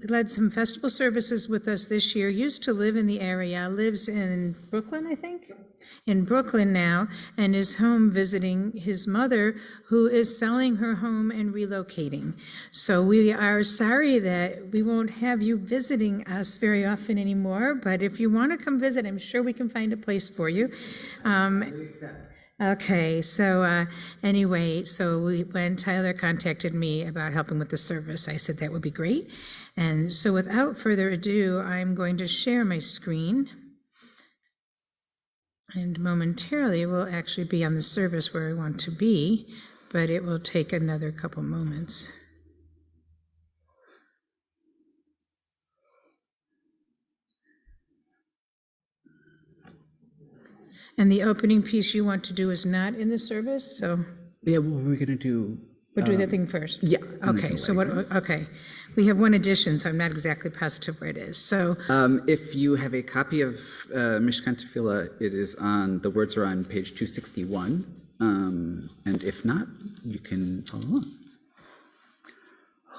led some festival services with us this year, used to live in the area, lives in Brooklyn, I think? In Brooklyn now, and is home visiting his mother, who is selling her home and relocating. So we are sorry that we won't have you visiting us very often anymore, but if you want to come visit, I'm sure we can find a place for you. Okay, so anyway, so when Tyler contacted me about helping with the service, I said that would be great. And so without further ado, I'm going to share my screen. And momentarily we'll actually be on the service where I want to be, but it will take another couple moments. And the opening piece you want to do is not in the service, so? Yeah, what we're gonna do. We'll do that thing first? Yeah. Okay, so what, okay. We have one addition, so I'm not exactly positive where it is, so. If you have a copy of Mishkan Tefillah, it is on, the words are on page 261. And if not, you can follow along.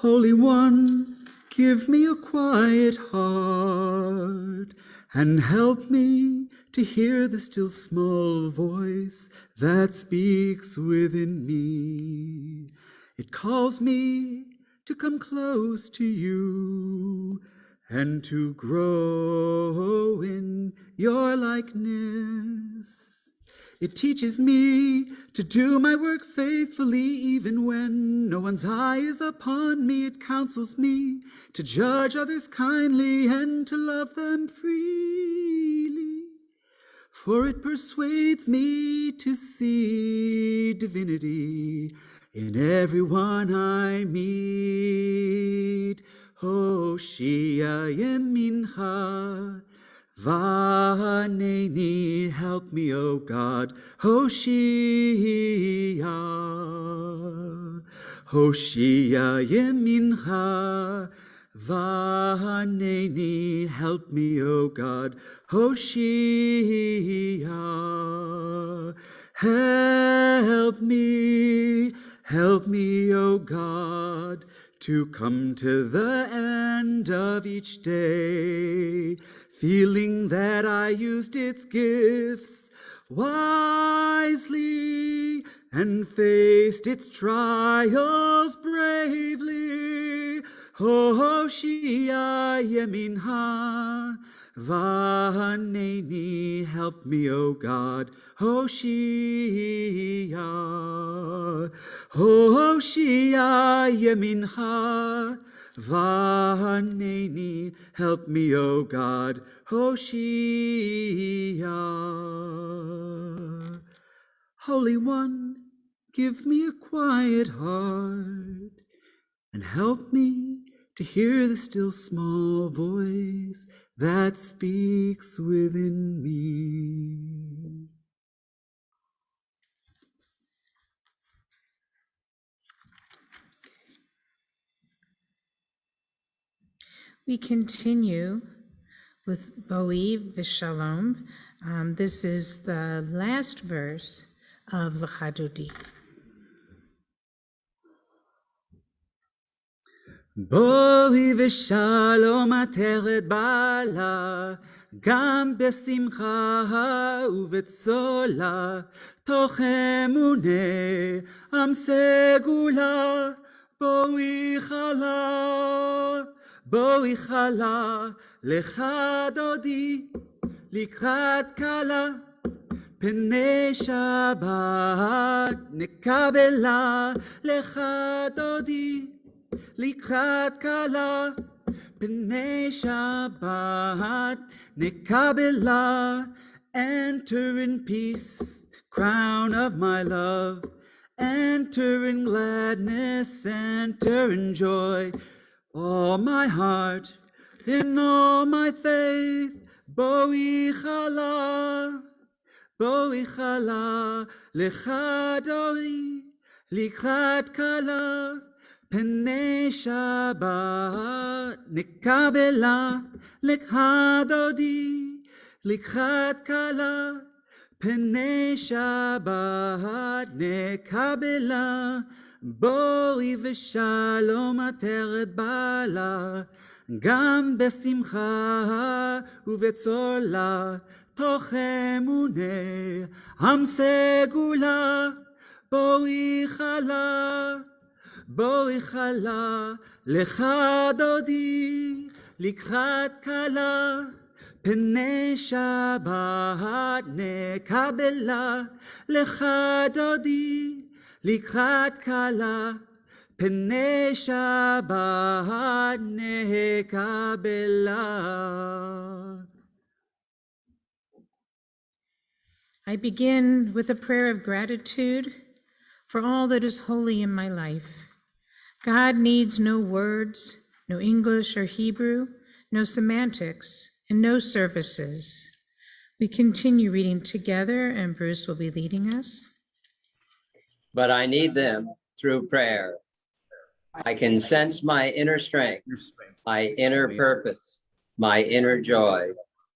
Holy One, give me a quiet heart and help me to hear the still small voice that speaks within me. It calls me to come close to you and to grow in your likeness. It teaches me to do my work faithfully even when no one's eye is upon me. It counsels me to judge others kindly and to love them freely. For it persuades me to see divinity in everyone I meet. Hoshia yemincha v'haneni, help me, O God. Hoshia, Hoshia yemincha v'haneni, help me, O God. Hoshia, help me, O God, to come to the end of each day, feeling that I used its gifts wisely and faced its trials bravely. Hoshia yemincha v'haneni, help me, O God. Hoshia, Hoshia yemincha v'haneni, help me, O God. Hoshia. Holy One, give me a quiet heart and help me to hear the still small voice that speaks within me. We continue with Boi V'Shalom. This is the last verse of Lecha Dodi. בואי ושלום עטרת בעלה, גם בשמחה ובצולה, תוך אמונה עם סגולה. בואי חלה, לך דודי, לקראת כלה, פני שבת נקבלה. לך דודי, לקראת כלה, פני שבת נקבלה. Enter in peace, crown of my love. Enter in gladness, enter in joy. All my heart, in all my faith. Boi chala, lecha dodi, likrat kala. Pnei Shabbat nekabela, lekha dodi, likrat kala. Pnei Shabbat nekabela, בואי ושלום עטרת בעלה, גם בשמחה ובצולה, תוך אמוני עם סגולה. בואי חלה, לך דודי, לקחת כלה, פני שבת נקבלה. לך דודי, לקחת כלה, פני שבת נקבלה. I begin with a prayer of gratitude for all that is holy in my life. God needs no words, no English or Hebrew, no semantics, and no services. We continue reading together, and Bruce will be leading us. But I need them through prayer. I can sense my inner strength, my inner purpose, my inner joy,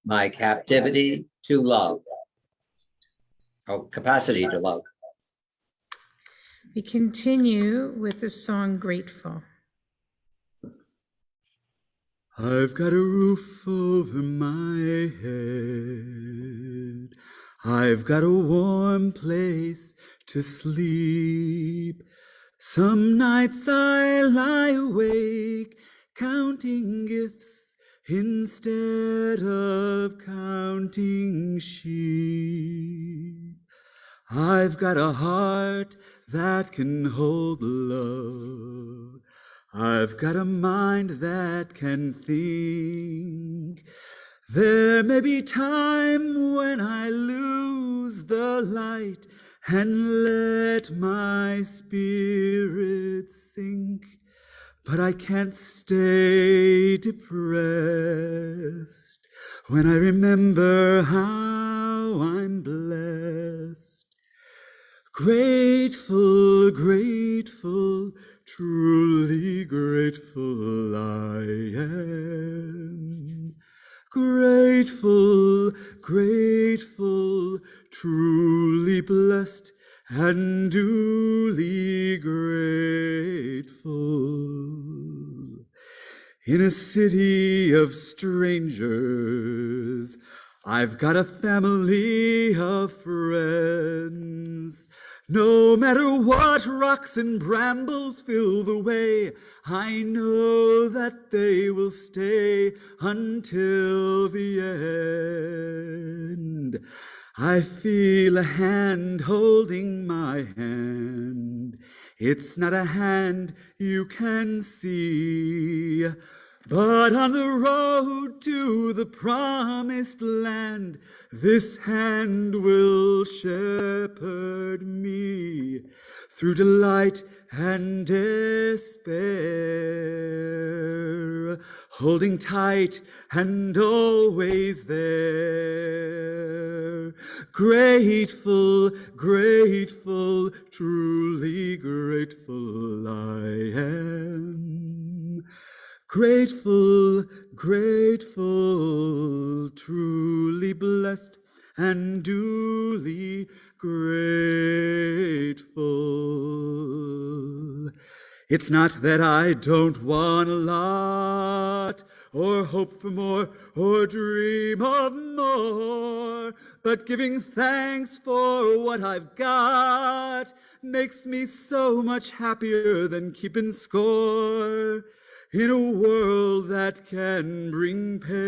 my captivity to love. Capacity to love. We continue with the song Grateful. I've got a roof over my head. I've got a warm place to sleep. Some nights I lie awake counting gifts instead of counting sheep. I've got a heart that can hold love. I've got a mind that can think. There may be time when I lose the light and let my spirit sink, but I can't stay depressed when I remember how I'm blessed. Grateful, grateful, truly grateful I am. Grateful, grateful, truly blessed and duly grateful. In a city of strangers, I've got a family of friends. No matter what rocks and brambles fill the way, I know that they will stay until the end. I feel a hand holding my hand. It's not a hand you can see, but on the road to the promised land, this hand will shepherd me through delight and despair, holding tight and always there. Grateful, grateful, truly grateful I am. Grateful, grateful, truly blessed and duly grateful. It's not that I don't want a lot, or hope for more, or dream of more, but giving thanks for what I've got makes me so much happier than keeping score. In a world that can bring pain,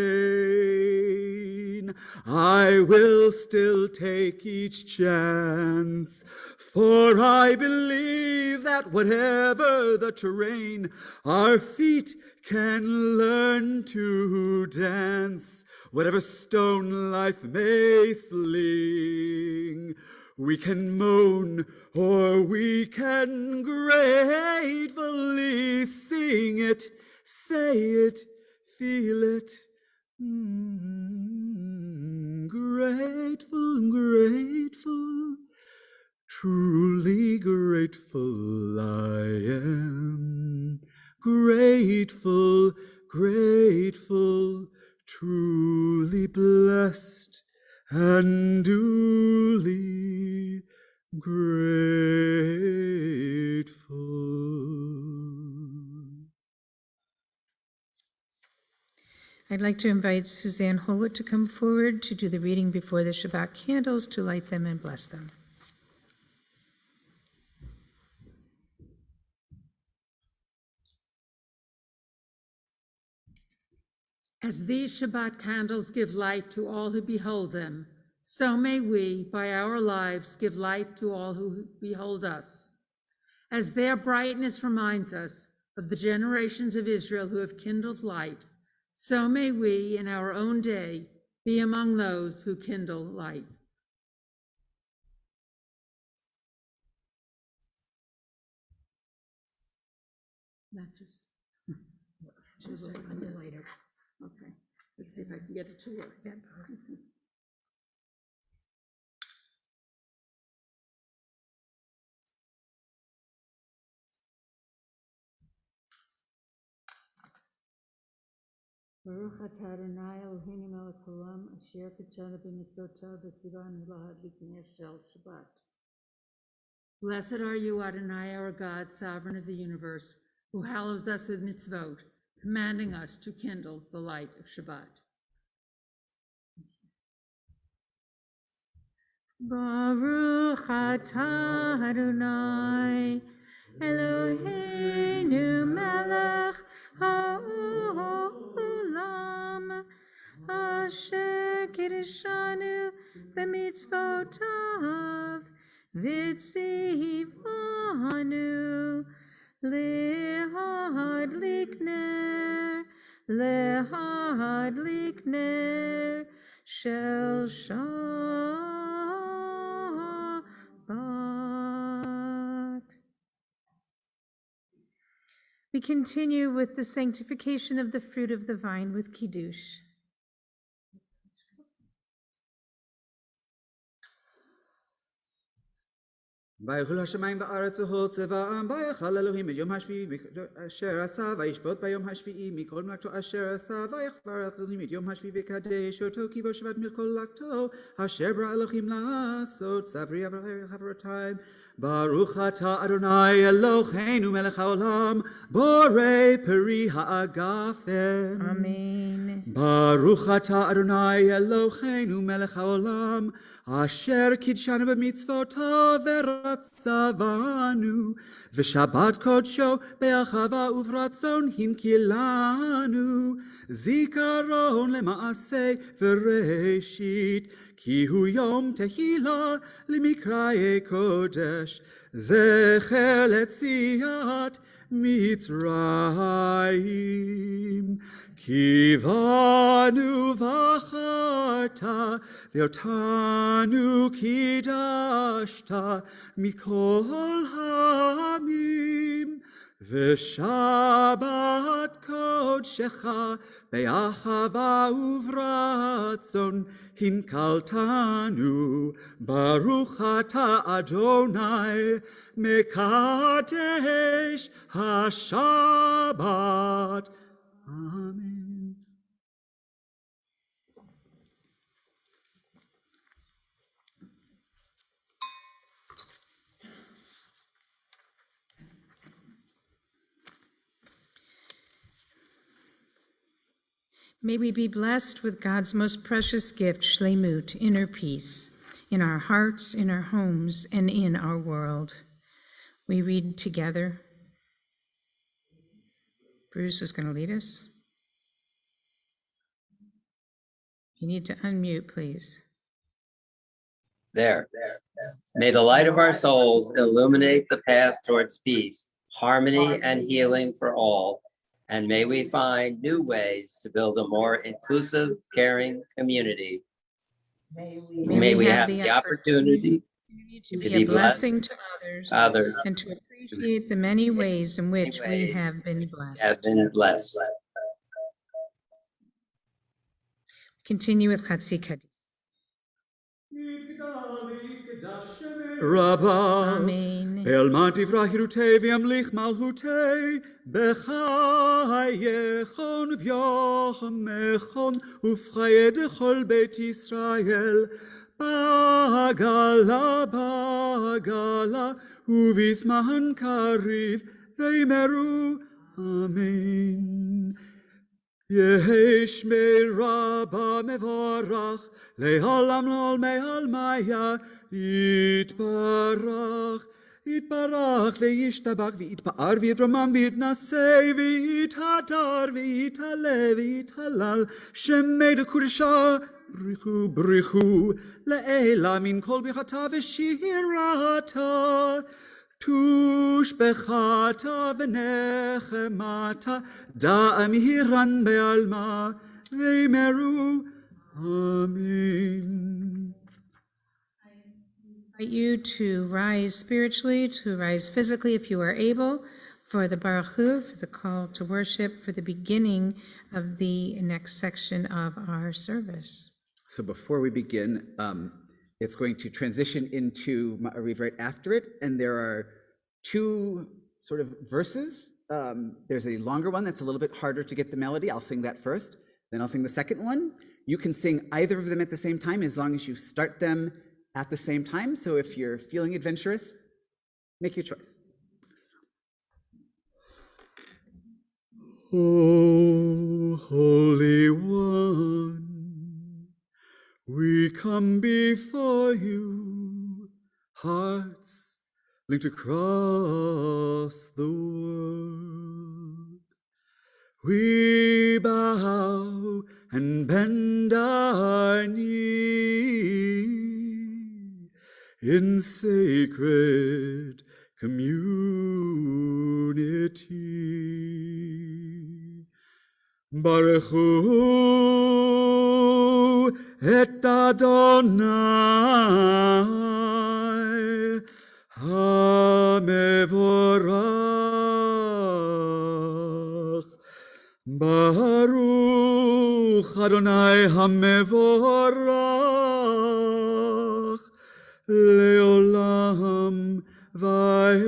I will still take each chance, for I believe that whatever the terrain, our feet can learn to dance. Whatever stone life may sling, we can moan or we can gratefully sing it, say it, feel it. Grateful, grateful, truly grateful I am. Grateful, grateful, truly blessed and duly grateful. I'd like to invite Suzanne Holwood to come forward to do the reading before the Shabbat candles, to light them and bless them. As these Shabbat candles give light to all who behold them, so may we, by our lives, give light to all who behold us. As their brightness reminds us of the generations of Israel who have kindled light, so may we, in our own day, be among those who kindle light. Not just a lighter. Okay, let's see if I can get it to work. Baruch atah Adonai Eloheinu melech haolam asher kidshanu b'mitzvotav v'tzivanu lahadlik ner shel Shabbat. Blessed are you, Adonai, our God, sovereign of the universe, who hallows us with mitzvot, commanding us to kindle the light of Shabbat. Baruch atah Adonai Eloheinu melech haolam asher kidshanu b'mitzvotav v'tzivanu lehadlik ner shel Shabbat. We continue with the sanctification of the fruit of the vine with Kiddush. ויאכלו השמיים בארץ וכל צבאם, ויאכל אלוהים את יום השביעי אשר עשה, וישבות ביום השביעי מכל מלאכתו אשר עשה, ויברך אלוהים את יום השביעי ויקדש אותו, כי בו שבת מכל מלאכתו, אשר ברא אלוהים לעשות. צברי חברותיים, ברוך אתה אדוני אלוהינו מלך העולם, בורא פרי האגפם. Amen. ברוך אתה אדוני אלוהינו מלך העולם, אשר קידשנו במצוותיו ורצה בנו, ושבת קודשו באחווה וברצון הנקילנו, זיכרון למעשה וראשית, כי הוא יום תהילה למקראי קודש, זכר ליציאת מצרים. כי בנו בחרת ואותנו קידשת מכל העמים, ושבת קודשך באחווה וברצון הנקלתנו. ברוך אתה אדוני מקדש השבת. אמן. May we be blessed with God's most precious gift, shlemut, inner peace, in our hearts, in our homes, and in our world. We read together. Bruce is going to lead us. You need to unmute, please. There. May the light of our souls illuminate the path towards peace, harmony, and healing for all. And may we find new ways to build a more inclusive, caring community. May we have the opportunity to be a blessing to others, and to appreciate the many ways in which we have been blessed. Continue with Chatzi Kaddish. Rabbah, Amen. בעלמא דברה חירותי וימליך מלכותי, בחייכון ויחמכון, ובחיי דכל בית ישראל, בעגלה בעגלה, ובזמן קריב, ואמרו אמן. יהי שמירה במבורך, לעולם לעולמי עלמיה, יתברך, יתברך וישתבח ויתפאר ויתרומם ויתנשא ויתהדר ויתעלה ויתהלל, שמי דקודשה בריחו בריחו, לעילה מן כל ברכתה ושירתה. תושבחתה ונחמתה, דע מהירן בעלמא, ואמרו אמן. I invite you to rise spiritually, to rise physically if you are able, for the Baruch Hu, for the call to worship, for the beginning of the next section of our service. So before we begin, it's going to transition into Ma'ariv right after it, and there are two sort of verses. There's a longer one that's a little bit harder to get the melody. I'll sing that first, then I'll sing the second one. You can sing either of them at the same time as long as you start them at the same time. So if you're feeling adventurous, make your choice. O Holy One, we come before you, hearts linked across the world. We bow and bend our knee in sacred community. Baruch Hu et Adonai HaMevorach. Baruch Adonai HaMevorach Leolam Vaed.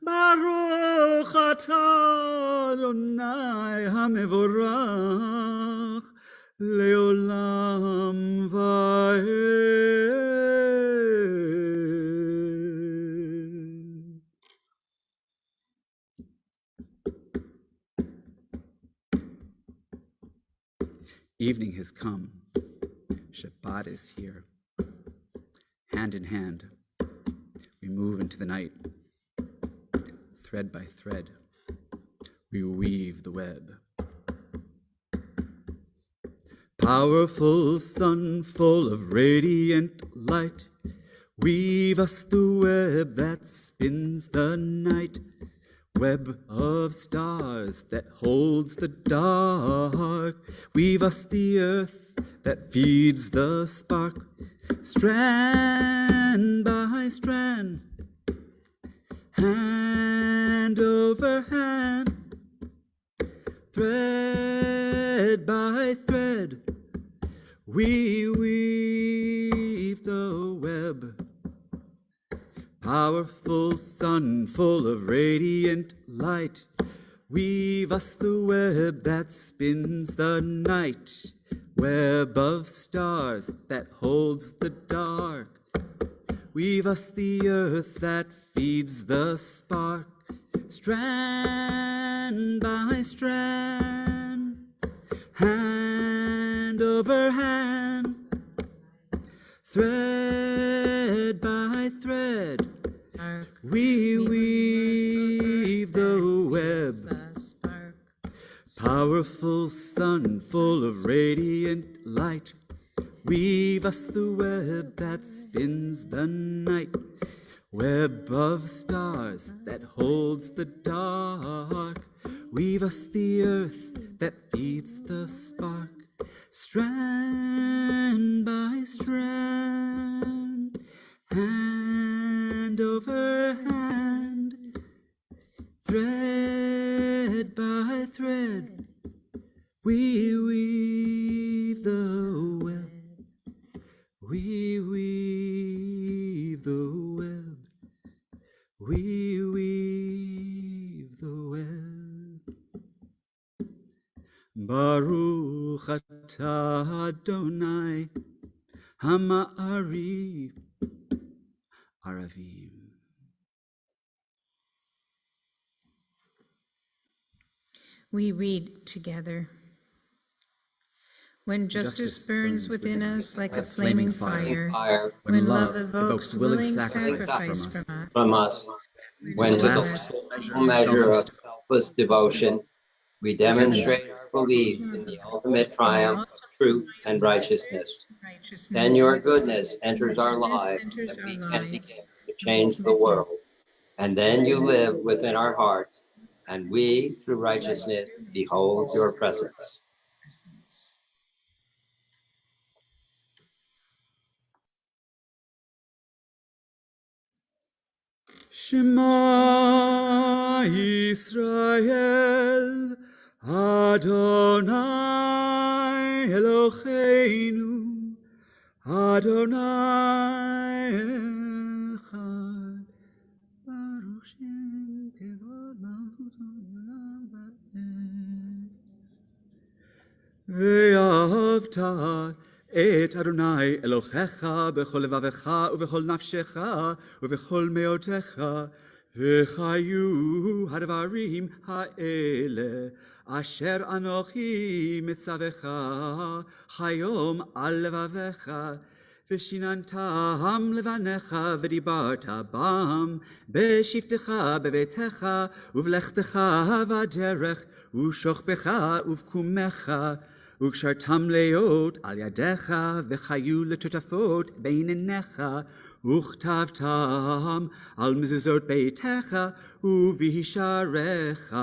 Baruch atah Adonai HaMevorach Leolam Vaed. Evening has come. Shabbat is here. Hand in hand, we move into the night. Thread by thread, we weave the web. Powerful sun full of radiant light, weave us the web that spins the night. Web of stars that holds the dark, weave us the earth that feeds the spark. Strand by strand, hand over hand, thread by thread, we weave the web. Powerful sun full of radiant light, weave us the web that spins the night. Web of stars that holds the dark, weave us the earth that feeds the spark. Strand by strand, hand over hand, thread by thread, we weave the web. Powerful sun full of radiant light, weave us the web that spins the night. Web of stars that holds the dark, weave us the earth that feeds the spark. Strand by strand, hand over hand, thread by thread, we weave the web. We weave we weave the web. Baruch atah Adonai Hama'ari Aravim. We read together. When justice burns within us like a flaming fire, when love evokes willing sacrifice from us, when to the full measure of selfless devotion, we demonstrate our belief in the ultimate triumph of truth and righteousness. Then your goodness enters our lives, and we can begin to change the world. And then you live within our hearts, and we, through righteousness, behold your presence. Shema Yisrael, Adonai Eloheinu, Adonai Echad, Baruch Shem Kevod Malchuto Olam Va'ed. Ve'ahavta et Adonai Elohecha b'chol levavecha u'b'chol nafshecha u'b'chol meotecha v'chayu hadvarim ha'ele asher anochi mitzavecha chayom al levavecha v'shinantam levanecha v'dibarta bam b'shiftecha b'betecha u'v'lechtecha v'aderech u'shochbecha u'v'kumecha וקשרתם להיות על ידיך וחיו לטוטפות בין עיניך וכתבתם על מזוזות ביתך ובשעריך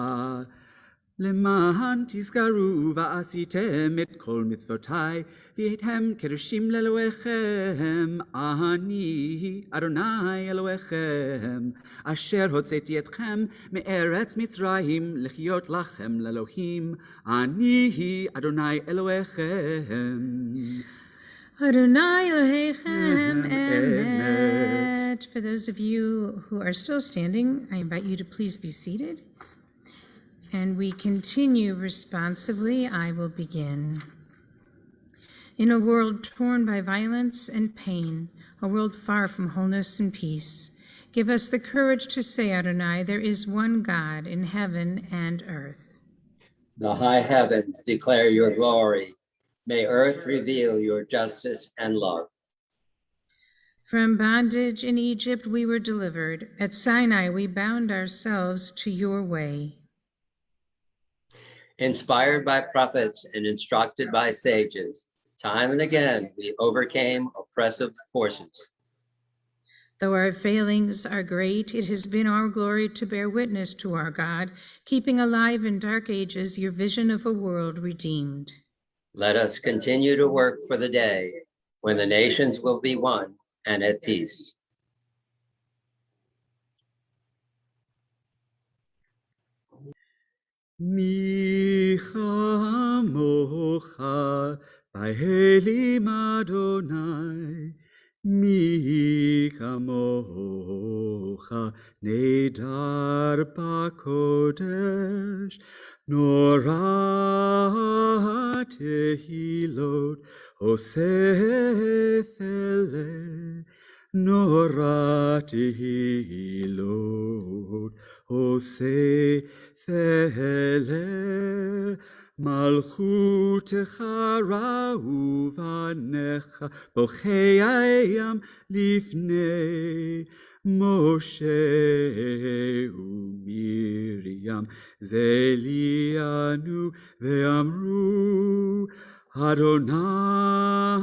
למען תזכרו ועשיתם את כל מצוותיי והייתם קדושים לאלוהיכם אני אדוני אלוהיכם אשר הוצאתי אתכם מארץ מצרים לחיות לכם לאלוהים אני אדוני אלוהיכם Adonai Elohechem Emet. For those of you who are still standing, I invite you to please be seated. And we continue responsively. I will begin. In a world torn by violence and pain, a world far from wholeness and peace, give us the courage to say, Adonai, there is one God in heaven and earth. The high heavens declare your glory. May earth reveal your justice and love. From bondage in Egypt we were delivered. At Sinai we bound ourselves to your way. Inspired by prophets and instructed by sages, time and again we overcame oppressive forces. Though our failings are great, it has been our glory to bear witness to our God, keeping alive in dark ages your vision of a world redeemed. Let us continue to work for the day when the nations will be one and at peace. Mi chamocha b'helim Adonai, mi chamocha nedar b'kodesh, nora tehilot osef ele, nora tehilot osef ele malchutecha ra'uvanecha bocheyam lifnei Moshe u'Miriam zelianu ve'amru Adonai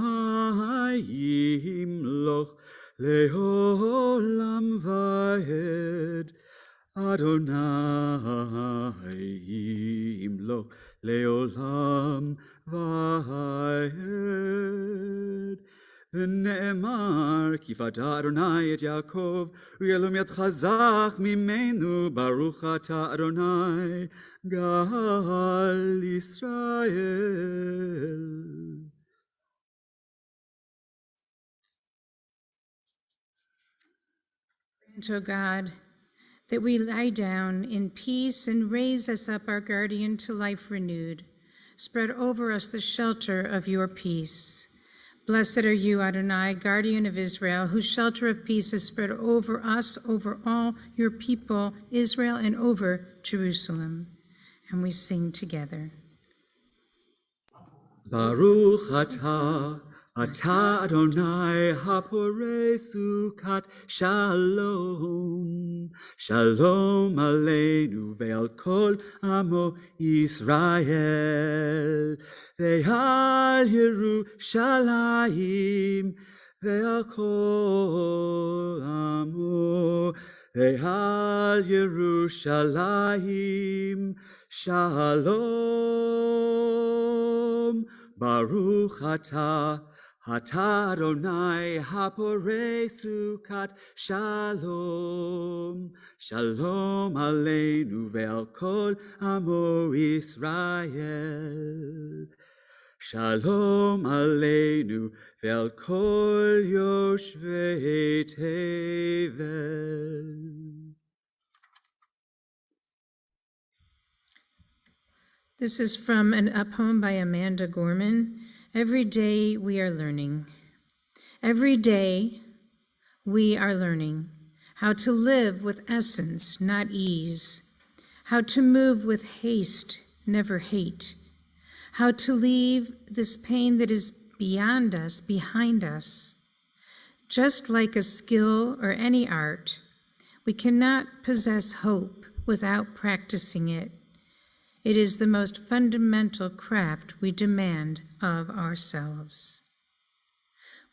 yimloch le'olam va'ed Adonai yimloch le'olam va'ed. V'ne'emar ki vada Adonai et Yaakov u'yelom yad chazach mimenu baruch ata Adonai gal Yisrael. Grant, O God, that we lie down in peace and raise us up our guardian to life renewed. Spread over us the shelter of your peace. Blessed are you, Adonai, guardian of Israel, whose shelter of peace is spread over us, over all your people, Israel, and over Jerusalem. And we sing together. Baruch atah Adonai hapore sukat shalom. Shalom aleinu ve'al kol amo Yisrael. Ve'al Yerushalayim ve'al kol amo. Ve'al Yerushalayim shalom. Baruch atah Adonai hapore sukat shalom. Shalom aleinu ve'al kol amo Yisrael. Shalom aleinu ve'al kol yoshvei tevel. This is from a poem by Amanda Gorman. Every day we are learning. Every day we are learning how to live with essence, not ease, how to move with haste, never hate, how to leave this pain that is beyond us, behind us. Just like a skill or any art, we cannot possess hope without practicing it. It is the most fundamental craft we demand of ourselves.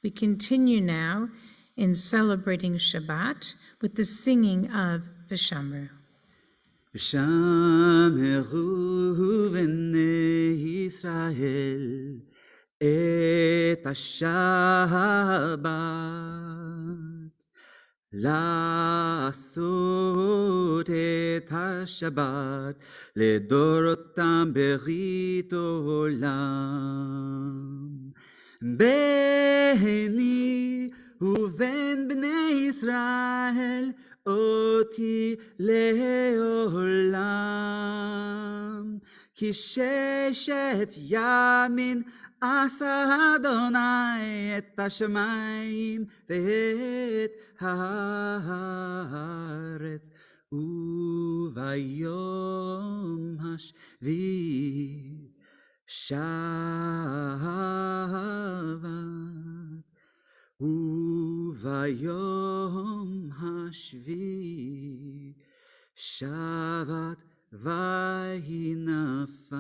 We continue now in celebrating Shabbat with the singing of V'shamru. V'shamru b'nei Yisrael et ha-Shabbat. לעשות את השבת לדורותם ברית עולם. ביני ובין בני ישראל אותי לעולם. כי ששת ימים עשה אדוני את השמיים ואת הארץ, וביום השביעי שבת, וביום השביעי שבת ויהי נפש.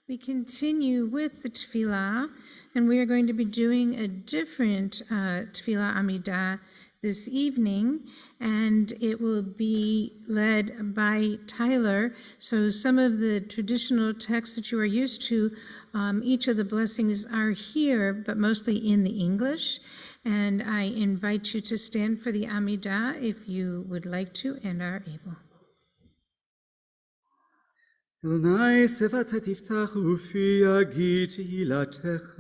We continue with the Tefillah, and we are going to be doing a different Tefillah Amidah this evening, and it will be led by Tyler. So some of the traditional texts that you are used to, each of the blessings are here, but mostly in the English. And I invite you to stand for the Amidah if you would like to and are able. אדוני שפתי תפתח ופי יגיד תהילתך.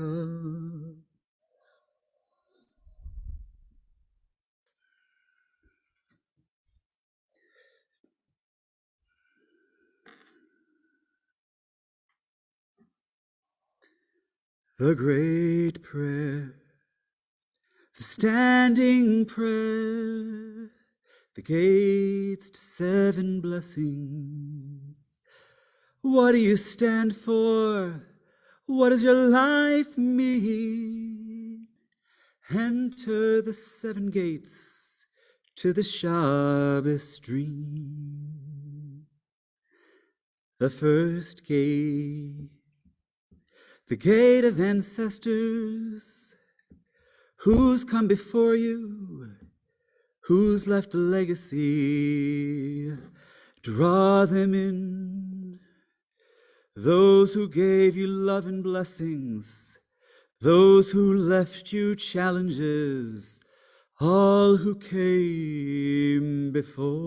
The great prayer, the standing prayer, the gates to 7 blessings. What do you stand for? What does your life mean? Enter the 7 gates to the Shabbat stream. The first gate, the gate of ancestors, who's come before you, who's left a legacy, draw them in. Those who gave you love and blessings, those who left you challenges, all who came before.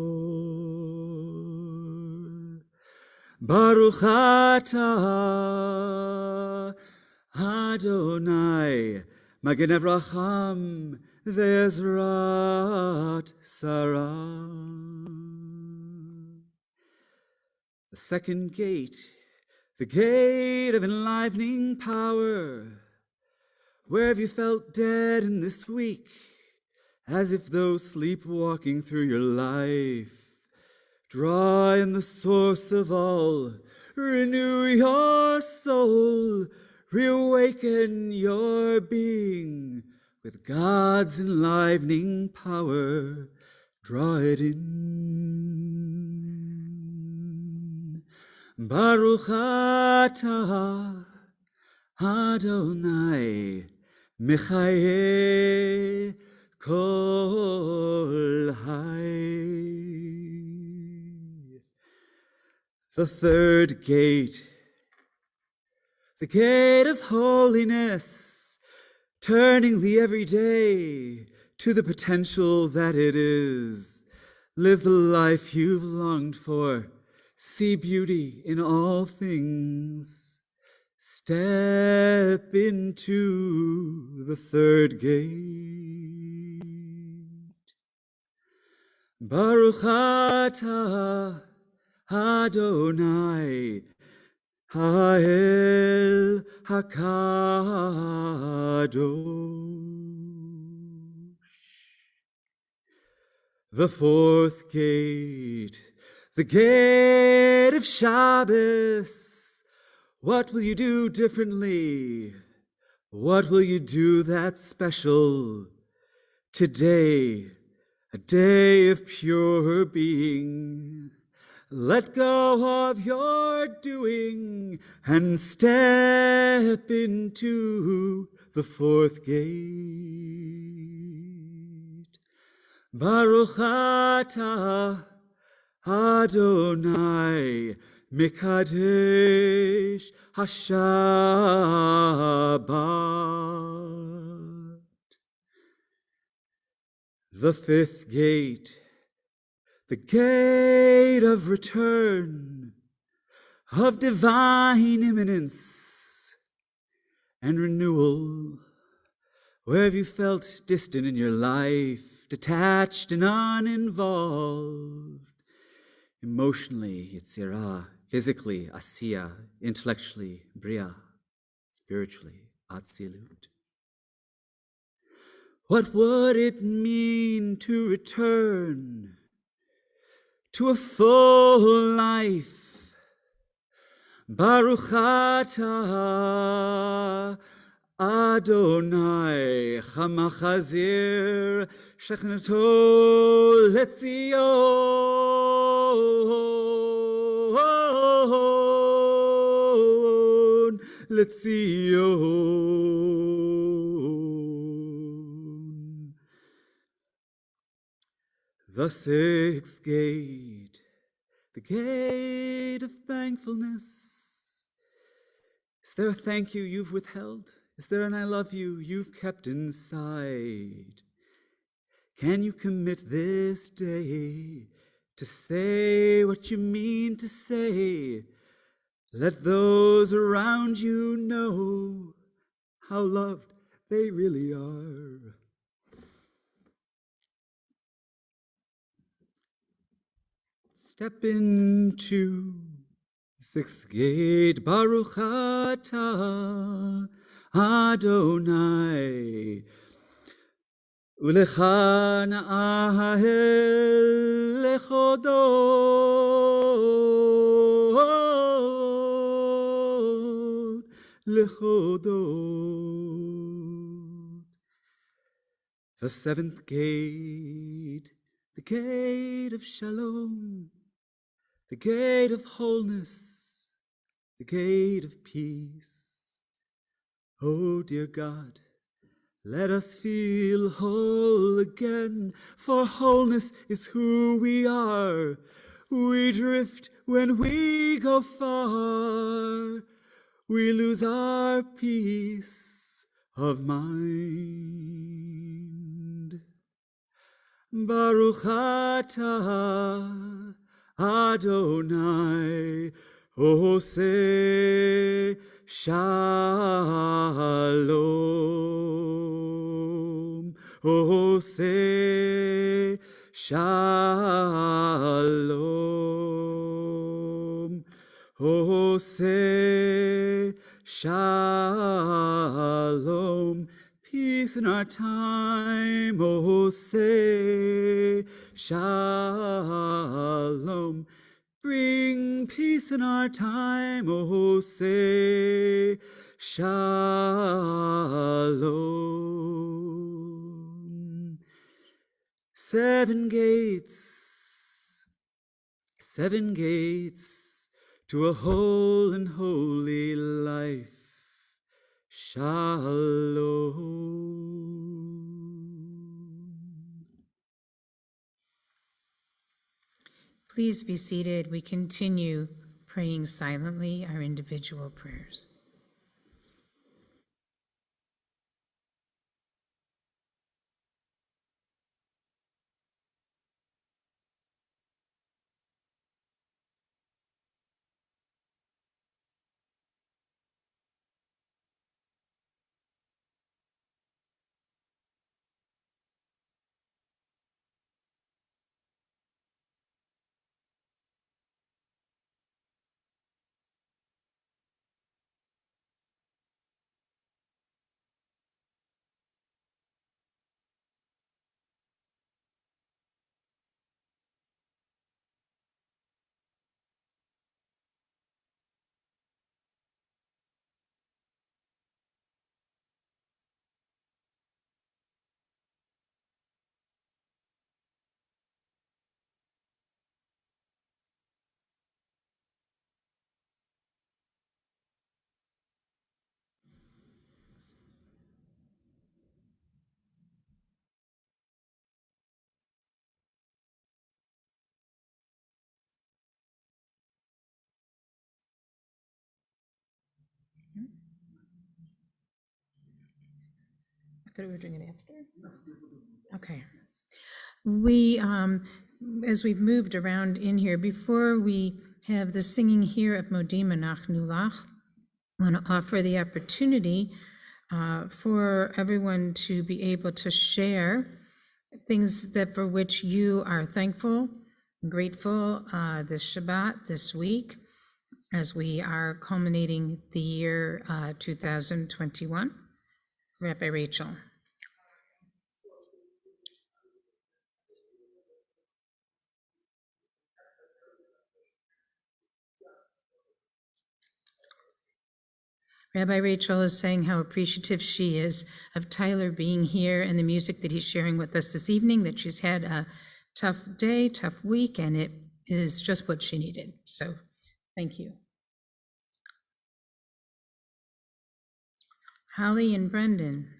Baruch atah Adonai, Magen Avraham, Ve'ezrat Sarah. The second gate, the gate of enlivening power. Where have you felt dead in this week, as if though sleepwalking through your life? Draw in the source of all, renew your soul, reawaken your being with God's enlivening power. Draw it in. Baruch atah Adonai Mechaye Kol Hai. The third gate, the gate of holiness, turning the everyday to the potential that it is. Live the life you've longed for. See beauty in all things. Step into the third gate. Baruch atah Adonai Ha'el HaKadosh. The fourth gate, the gate of Shabbos. What will you do differently? What will you do that's special? Today, a day of pure being. Let go of your doing and step into the fourth gate. Baruch atah Adonai Mekadesh HaShabbat. The fifth gate, the gate of return, of divine imminence and renewal. Where have you felt distant in your life, detached and uninvolved? Emotionally, Yitzirah, physically, Asiya, intellectually, Bria, spiritually, Atzilut. What would it mean to return to a full life? Baruch atah Adonai Chamachazir Shechnato Letzion Letzion. The sixth gate, the gate of thankfulness. Is there a thank you you've withheld? Is there an I love you you've kept inside? Can you commit this day to say what you mean to say? Let those around you know how loved they really are. Step into the sixth gate, Baruch atah Adonai, Ulecha na'ahel lechodo, lechodo. The seventh gate, the gate of Shalom, the gate of wholeness, the gate of peace. Oh, dear God, let us feel whole again, for wholeness is who we are. We drift when we go far. We lose our peace of mind. Baruch atah Adonai Oseh Shalom oh say shalom. Oh say shalom. Peace in our time, oh say shalom. Bring peace in our time, oh say shalom. Seven gates to a whole and holy life. Shalom. Please be seated. We continue praying silently our individual prayers. I thought we were doing it after. Okay. We, as we've moved around in here, before we have the singing here of Modima Nach Nulach, I want to offer the opportunity for everyone to be able to share things that for which you are thankful, grateful this Shabbat, this week, as we are culminating the year 2021. Rabbi Rachel. Rabbi Rachel is saying how appreciative she is of Tyler being here and the music that he's sharing with us this evening, that she's had a tough day, tough week, and it is just what she needed. So thank you. Holly and Brendan.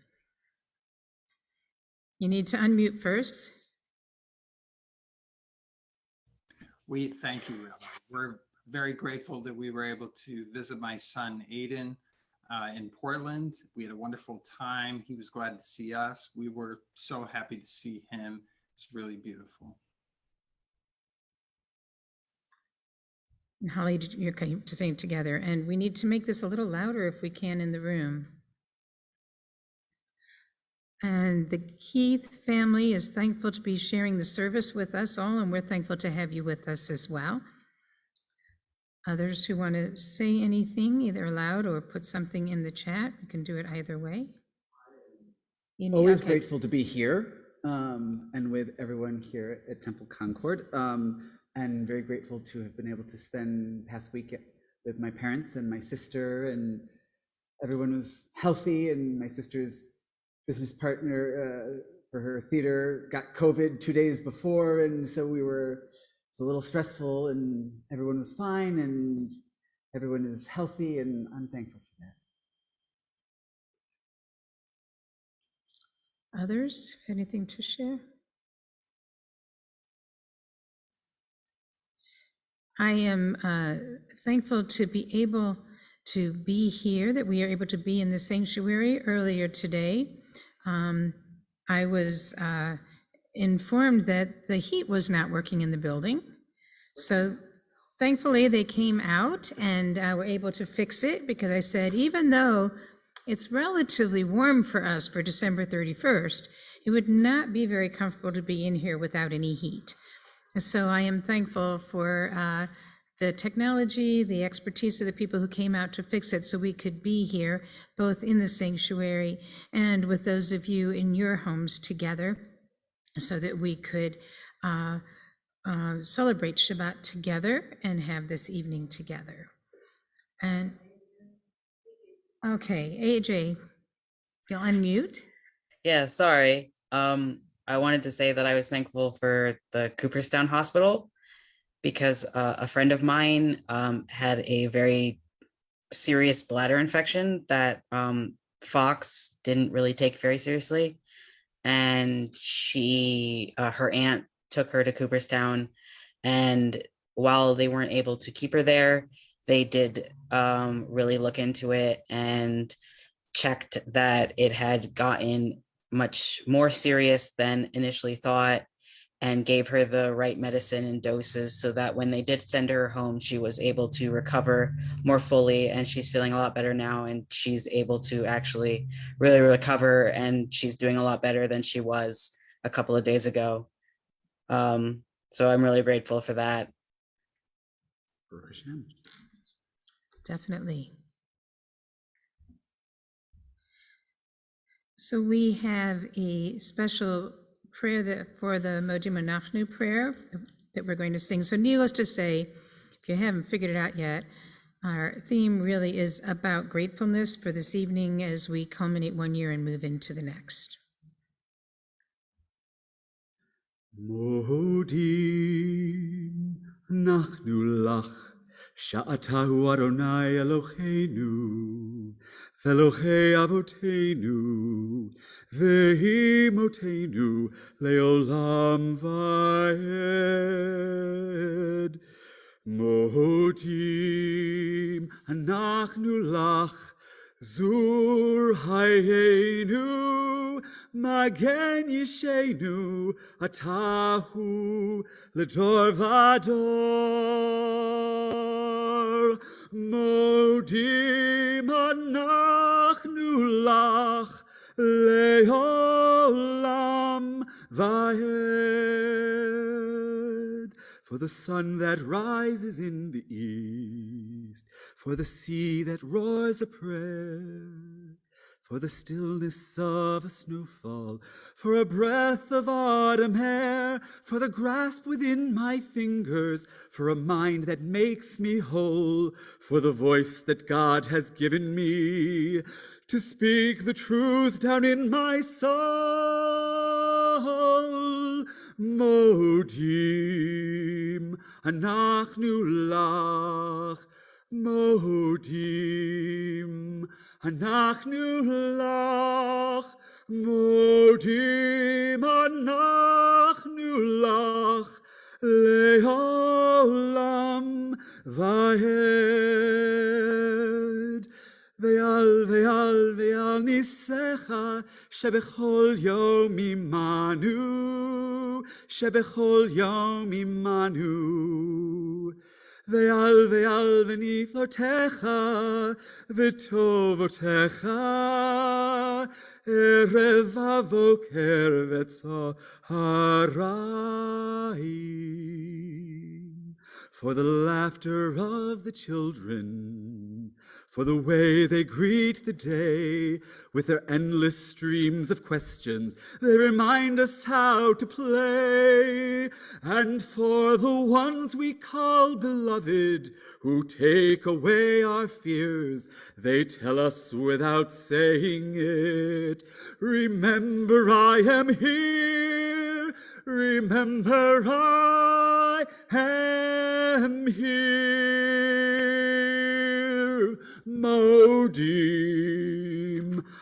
You need to unmute first. We thank you, Rabbi. We're very grateful that we were able to visit my son, Aiden, in Portland. We had a wonderful time. He was glad to see us. We were so happy to see him. It's really beautiful. Holly, you're to sing it together, and we need to make this a little louder if we can in the room. And the Keith family is thankful to be sharing the service with us all, and we're thankful to have you with us as well. Others who want to say anything, either aloud or put something in the chat, you can do it either way. Always grateful to be here and with everyone here at Temple Concord, and very grateful to have been able to spend the past week with my parents and my sister, and everyone was healthy, and my sister's business partner for her theater got COVID 2 days before, and so it was a little stressful, and everyone was fine, and everyone is healthy, and I'm thankful for that. Others, anything to share? I am thankful to be able to be here, that we are able to be in the sanctuary earlier today. I was informed that the heat was not working in the building. So thankfully they came out and were able to fix it, because I said, even though it's relatively warm for us for December 31st, it would not be very comfortable to be in here without any heat. So I am thankful for the technology, the expertise of the people who came out to fix it so we could be here, both in the sanctuary and with those of you in your homes together, so that we could celebrate Shabbat together and have this evening together. And okay, AJ, you'll unmute. Yeah, sorry. I wanted to say that I was thankful for the Cooperstown Hospital because a friend of mine had a very serious bladder infection that Fox didn't really take very seriously. And her aunt took her to Cooperstown, and while they weren't able to keep her there, they did really look into it and checked that it had gotten much more serious than initially thought, and gave her the right medicine and doses so that when they did send her home, she was able to recover more fully, and she's feeling a lot better now, and she's able to actually really recover, and she's doing a lot better than she was a couple of days ago. So I'm really grateful for that. Definitely. So we have a special prayer for the Modi Menachnu prayer that we're going to sing. So needless to say, if you haven't figured it out yet, our theme really is about gratefulness for this evening as we culminate one year and move into the next. Modim nachnu lach, sha'atahu Adonai Eloheinu, ve'Elohei Avotenu, ve'imotenu leolam va'ed. Modim anachnu lach, zur hayenu, magen yishenu, atahu ledor vador. Modim anachnu lach, leolam va'ed. For the sun that rises in the east, for the sea that roars a prayer, for the stillness of a snowfall, for a breath of autumn air, for the grasp within my fingers, for a mind that makes me whole, for the voice that God has given me to speak the truth down in my soul. Modim anachnu lach, Modim anachnu lach, Modim anachnu lach, leolam va'ed. Ve'al nisecha shebechol yom imanu, shebechol yom imanu. Ve'al v'niflotecha v'tovotecha, erev avoker v'tzoharayim. For the laughter of the children, for the way they greet the day with their endless streams of questions, they remind us how to play. And for the ones we call beloved, who take away our fears, they tell us without saying it, remember I am here, remember I am here. Modim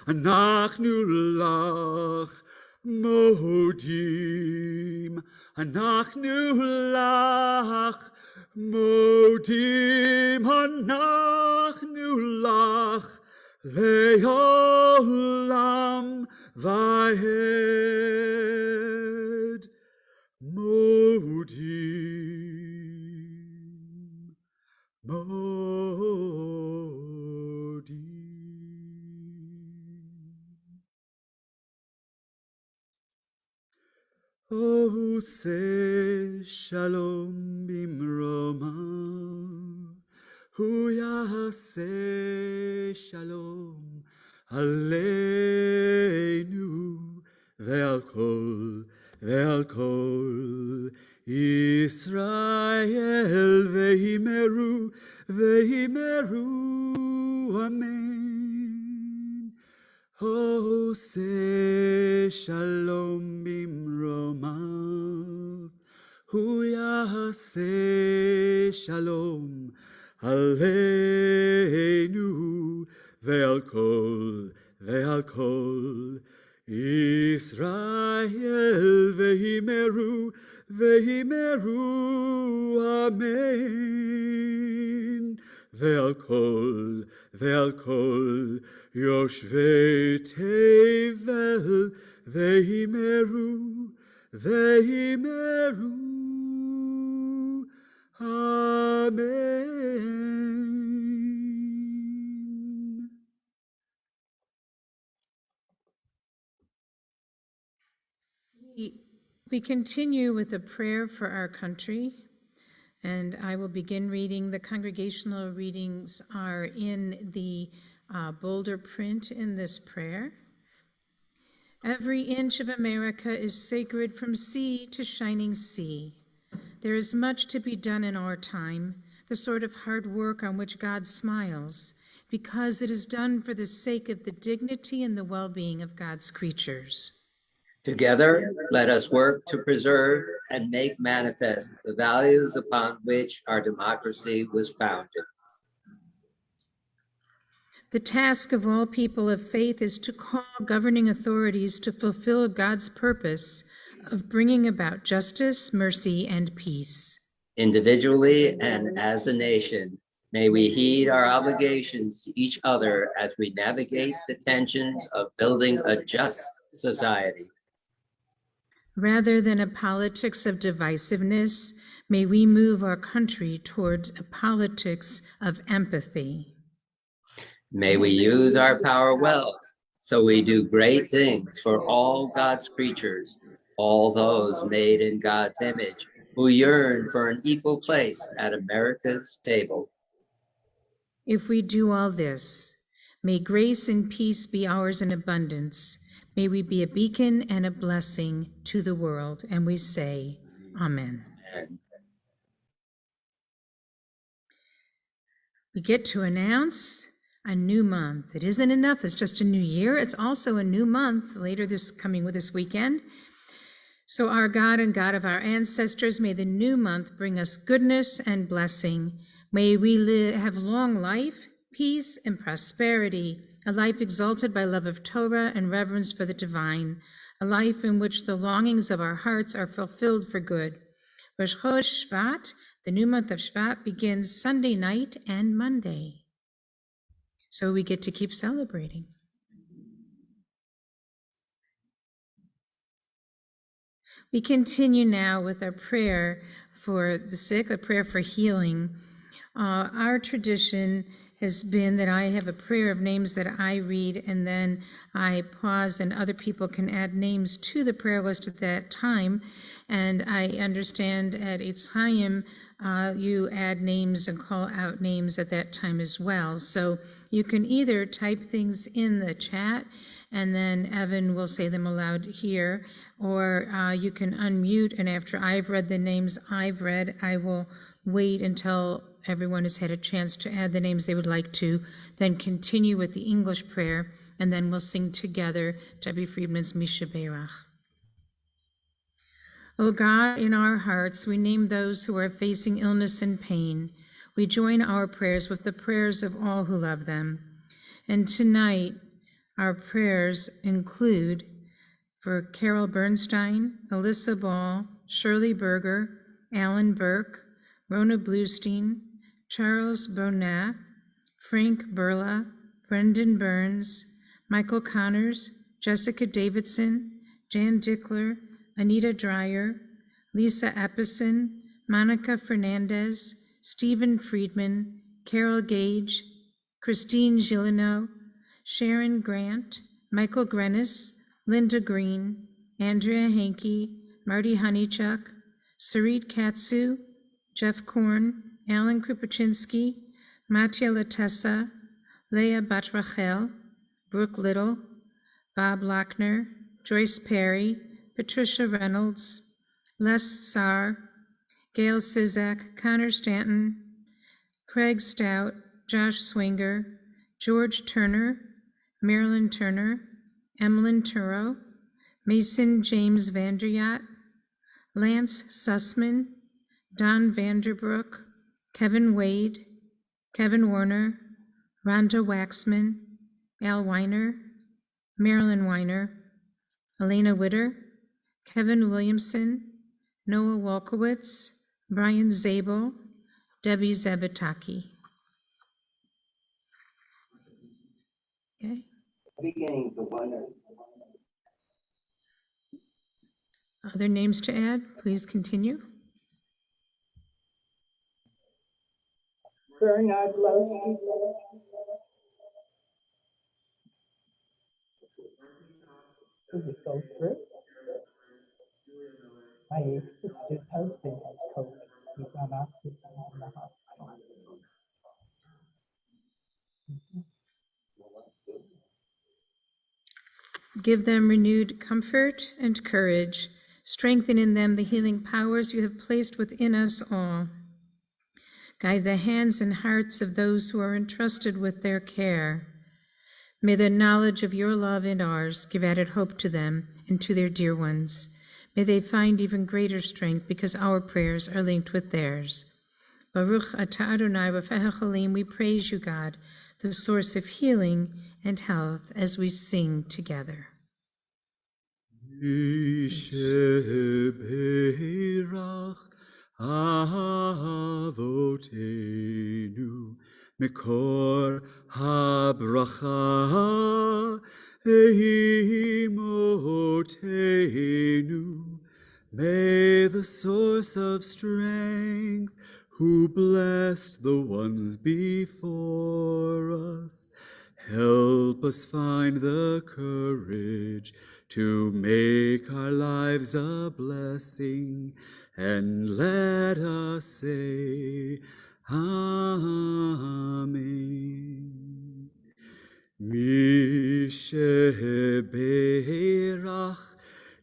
anachnu lach, Modim anachnu lach, Modim anachnu lach, leolam va'ed. Modim, Modim. עושה שלום במרומיו, הוא יעשה שלום עלינו ועל כל ישראל, והימרו אמן. עושה שלום במרומיו, הוא יעשה שלום עלינו ועל כל ישראל, והימרו אמן. ועל כל יושבי תבל, והימרו amen. We continue with a prayer for our country, and I will begin reading. The congregational readings are in the bolder print in this prayer. Every inch of America is sacred from sea to shining sea. There is much to be done in our time, the sort of hard work on which God smiles, because it is done for the sake of the dignity and the well-being of God's creatures. Together, let us work to preserve and make manifest the values upon which our democracy was founded. The task of all people of faith is to call governing authorities to fulfill God's purpose of bringing about justice, mercy, and peace. Individually and as a nation, may we heed our obligations to each other as we navigate the tensions of building a just society. Rather than a politics of divisiveness, may we move our country toward a politics of empathy. May we use our power well, so we do great things for all God's creatures, all those made in God's image, who yearn for an equal place at America's table. If we do all this, may grace and peace be ours in abundance. May we be a beacon and a blessing to the world. And we say, Amen. Amen. We get to announce a new month. It isn't enough, it's just a new year. It's also a new month later this weekend. So our God and God of our ancestors, may the new month bring us goodness and blessing. May we have long life, peace, and prosperity, a life exalted by love of Torah and reverence for the divine, a life in which the longings of our hearts are fulfilled for good. Rosh Chodesh Shvat, the new month of Shvat, begins Sunday night and Monday. So we get to keep celebrating. We continue now with our prayer for the sick, a prayer for healing. Our tradition has been that I have a prayer of names that I read, and then I pause and other people can add names to the prayer list at that time. And I understand at Eitz Chaim, you add names and call out names at that time as well. So you can either type things in the chat and then Evan will say them aloud here, or you can unmute, and after I've read the names I've read, I will wait until everyone has had a chance to add the names they would like to, then continue with the English prayer, and then we'll sing together Debbie Friedman's Misha Beirach. O God, in our hearts, we name those who are facing illness and pain. We join our prayers with the prayers of all who love them. And tonight, our prayers include for Carol Bernstein, Alyssa Ball, Shirley Berger, Alan Burke, Rona Bluestein, Charles Bonat, Frank Burla, Brendan Burns, Michael Connors, Jessica Davidson, Jan Dickler, Anita Dreyer, Lisa Epison, Monica Fernandez, Stephen Friedman, Carol Gage, Christine Gillineau, Sharon Grant, Michael Grennis, Linda Green, Andrea Hankey, Marty Honeychuck, Sarit Katsu, Jeff Korn, Alan Krupachinsky, Matya Latessa, Leah Batrachel, Brooke Little, Bob Lochner, Joyce Perry, Patricia Reynolds, Les Sarr, Gail Sizak, Connor Stanton, Craig Stout, Josh Swinger, George Turner, Marilyn Turner, Emlyn Turo, Mason James Vanderyacht, Lance Sussman, Don Vanderbrook, Kevin Wade, Kevin Warner, Rhonda Waxman, Al Weiner, Marilyn Weiner, Elena Witter, Kevin Williamson, Noah Wolkowitz, Brian Zabel, Debbie Zabataki. Okay. Other names to add? Please continue. Bernard Lowski. Does it go through? My sister's husband has COVID. He's on oxygen in the hospital. Give them renewed comfort and courage. Strengthen in them the healing powers you have placed within us all. Guide the hands and hearts of those who are entrusted with their care. May the knowledge of your love and ours give added hope to them and to their dear ones. May they find even greater strength because our prayers are linked with theirs. Baruch atah Adonai v'fecha chalim, we praise you, God, the source of healing and health, as we sing together. Yisheberach avotenu mekor habracha eimotenu. May the source of strength, who blessed the ones before us, help us find the courage to make our lives a blessing, and let us say, Amen. Misheberach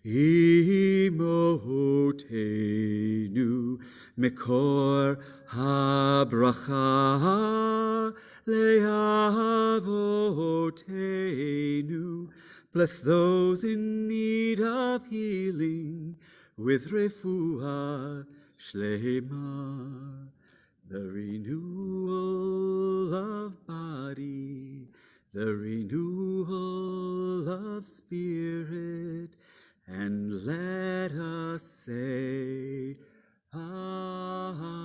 imotenu mekor habracha leavotenu. Bless those in need of healing with refuah shlema, the renewal of body, the renewal of spirit, and let us say, Amen.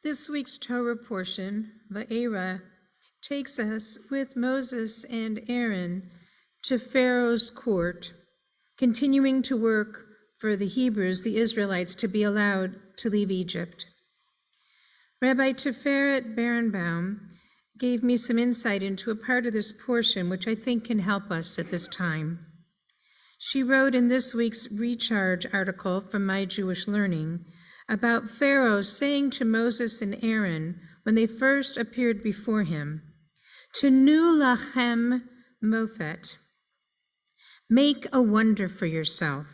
This week's Torah portion, Va'era, takes us with Moses and Aaron to Pharaoh's court, continuing to work for the Hebrews, the Israelites, to be allowed to leave Egypt. Rabbi Tiferet Berenbaum gave me some insight into a part of this portion which I think can help us at this time. She wrote in this week's Recharge article from My Jewish Learning about Pharaoh saying to Moses and Aaron when they first appeared before him, Tenu lachem mofet, make a wonder for yourself.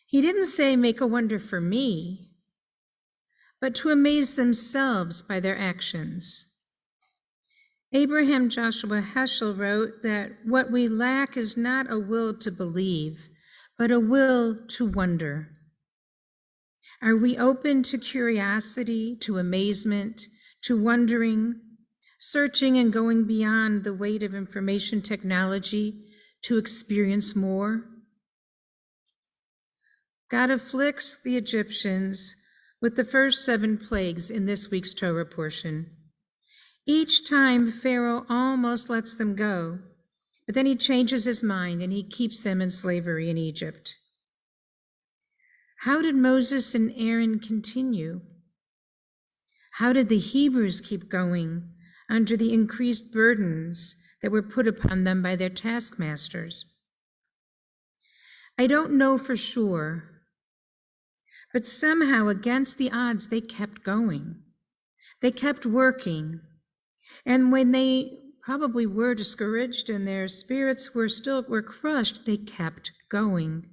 He didn't say make a wonder for me, but to amaze themselves by their actions. Abraham Joshua Heschel wrote that what we lack is not a will to believe, but a will to wonder. Are we open to curiosity, to amazement, to wondering, searching and going beyond the weight of information technology to experience more? God afflicts the Egyptians with the first 7 plagues in this week's Torah portion. Each time Pharaoh almost lets them go, but then he changes his mind and he keeps them in slavery in Egypt. How did Moses and Aaron continue? How did the Hebrews keep going under the increased burdens that were put upon them by their taskmasters? I don't know for sure, but somehow against the odds, they kept going. They kept working. And when they probably were discouraged and their spirits were crushed, they kept going.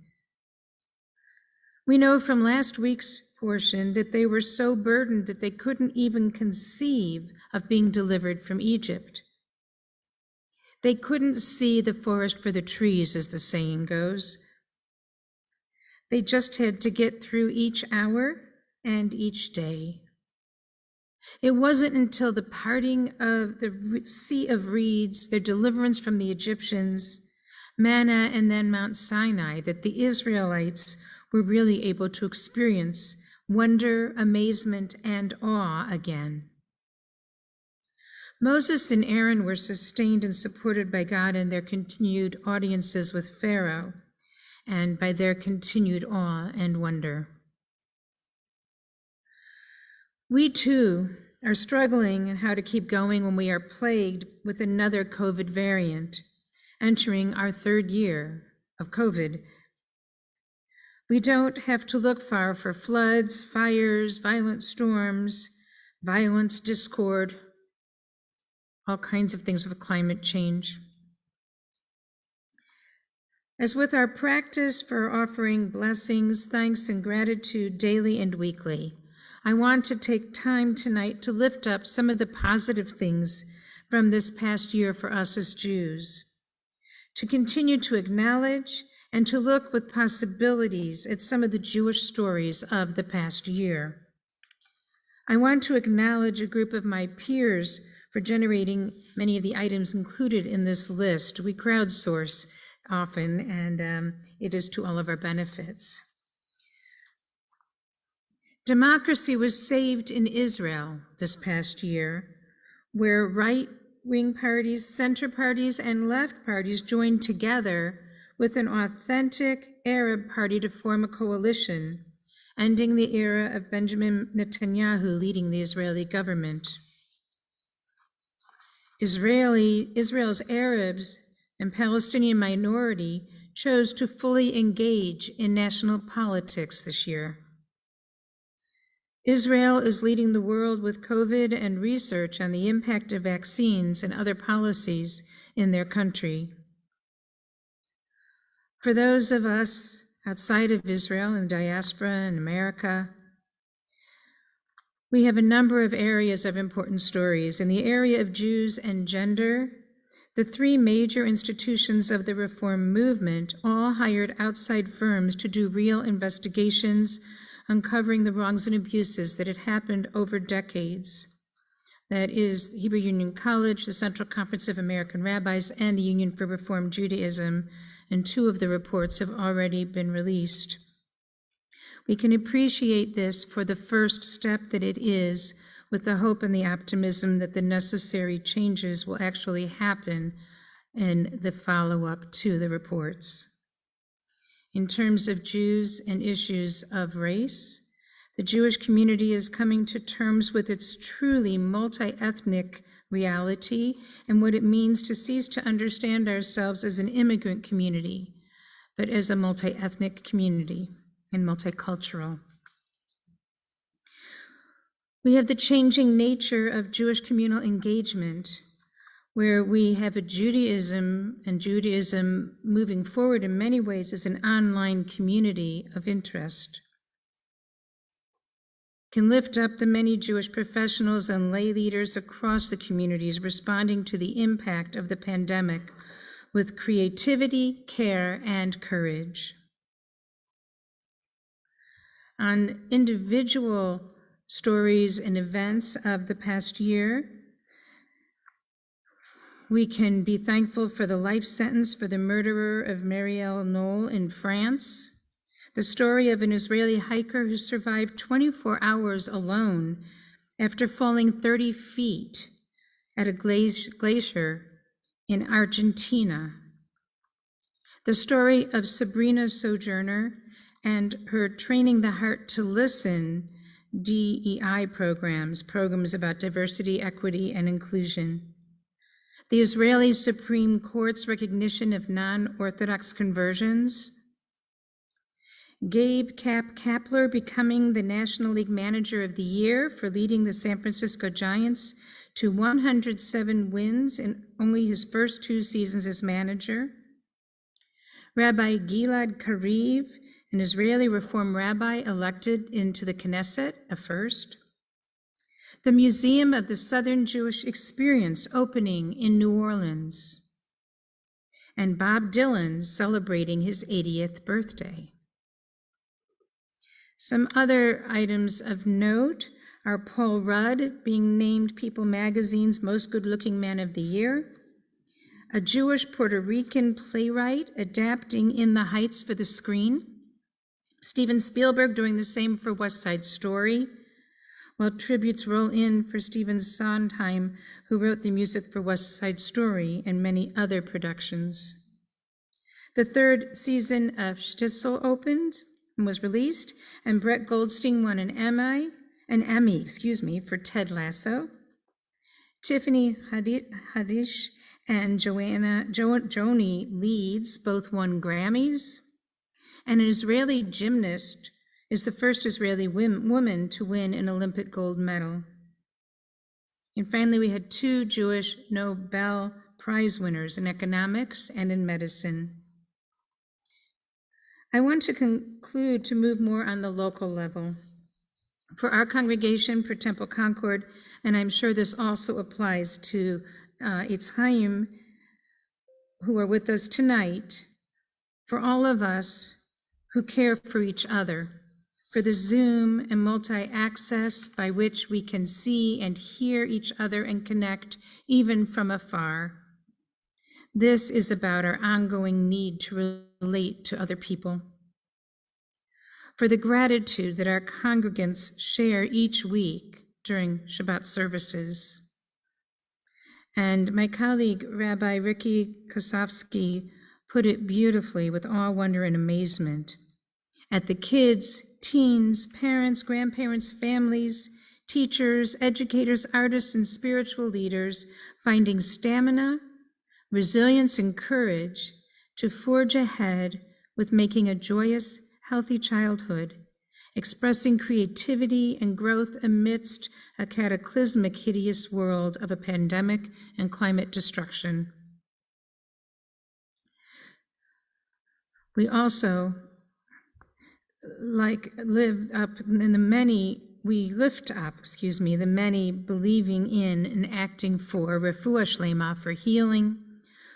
We know from last week's portion that they were so burdened that they couldn't even conceive of being delivered from Egypt. They couldn't see the forest for the trees, as the saying goes. They just had to get through each hour and each day. It wasn't until the parting of the Sea of Reeds, their deliverance from the Egyptians, manna, and then Mount Sinai that the Israelites were really able to experience wonder, amazement, and awe again. Moses and Aaron were sustained and supported by God in their continued audiences with Pharaoh and by their continued awe and wonder. We too are struggling in how to keep going when we are plagued with another COVID variant, entering our 3rd year of COVID. We don't have to look far for floods, fires, violent storms, violence, discord, all kinds of things with climate change. As with our practice for offering blessings, thanks, and gratitude daily and weekly, I want to take time tonight to lift up some of the positive things from this past year for us as Jews, to continue to acknowledge and to look with possibilities at some of the Jewish stories of the past year. I want to acknowledge a group of my peers for generating many of the items included in this list. We crowdsource often, and it is to all of our benefits. Democracy was saved in Israel this past year, where right-wing parties, center parties, and left parties joined together with an authentic Arab party to form a coalition, ending the era of Benjamin Netanyahu leading the Israeli government. Israel's Arabs and Palestinian minority chose to fully engage in national politics this year. Israel is leading the world with COVID and research on the impact of vaccines and other policies in their country. For those of us outside of Israel in diaspora in America, we have a number of areas of important stories. In the area of Jews and gender, the 3 major institutions of the Reform movement all hired outside firms to do real investigations uncovering the wrongs and abuses that had happened over decades. That is Hebrew Union College, the Central Conference of American Rabbis, and the Union for Reform Judaism, and 2 of the reports have already been released. We can appreciate this for the first step that it is, with the hope and the optimism that the necessary changes will actually happen in the follow-up to the reports. In terms of Jews and issues of race, the Jewish community is coming to terms with its truly multi-ethnic reality and what it means to cease to understand ourselves as an immigrant community, but as a multi-ethnic community and multicultural. We have the changing nature of Jewish communal engagement, where we have a Judaism, and Judaism moving forward in many ways as an online community of interest. Can lift up the many Jewish professionals and lay leaders across the communities responding to the impact of the pandemic with creativity, care, and courage. On individual stories and events of the past year, we can be thankful for the life sentence for the murderer of Marielle Knoll in France, The story of an Israeli hiker who survived 24 hours alone after falling 30 feet at a glacier in Argentina. The story of Sabrina Sojourner and her Training the Heart to Listen DEI programs about diversity, equity, and inclusion. The Israeli Supreme Court's recognition of non-Orthodox conversions. Gabe Kapler becoming the National League Manager of the Year for leading the San Francisco Giants to 107 wins in only his first 2 seasons as manager. Rabbi Gilad Kariv, an Israeli Reform rabbi elected into the Knesset, a first. The Museum of the Southern Jewish Experience opening in New Orleans. And Bob Dylan celebrating his 80th birthday. Some other items of note are Paul Rudd being named People Magazine's Most Good-Looking Man of the Year, a Jewish Puerto Rican playwright adapting In the Heights for the screen, Steven Spielberg doing the same for West Side Story, while tributes roll in for Stephen Sondheim, who wrote the music for West Side Story and many other productions. The 3rd season of Shtisel opened and was released, and Brett Goldstein won an Emmy, for Ted Lasso. Tiffany Haddish and Joni Leeds both won Grammys, and an Israeli gymnast is the first Israeli woman to win an Olympic gold medal. And finally, we had 2 Jewish Nobel Prize winners in economics and in medicine. I want to conclude to move more on the local level. For our congregation, for Temple Concord, and I'm sure this also applies to Eitz Chaim, who are with us tonight, for all of us who care for each other, for the Zoom and multi-access by which we can see and hear each other and connect even from afar. This is about our ongoing need to relate to other people. For the gratitude that our congregants share each week during Shabbat services. And my colleague, Rabbi Ricky Kosofsky, put it beautifully with awe, wonder, and amazement at the kids, teens, parents, grandparents, families, teachers, educators, artists, and spiritual leaders finding stamina, resilience, and courage to forge ahead with making a joyous, healthy childhood, expressing creativity and growth amidst a cataclysmic, hideous world of a pandemic and climate destruction. We also lift up the many believing in and acting for refuah shlema, for healing,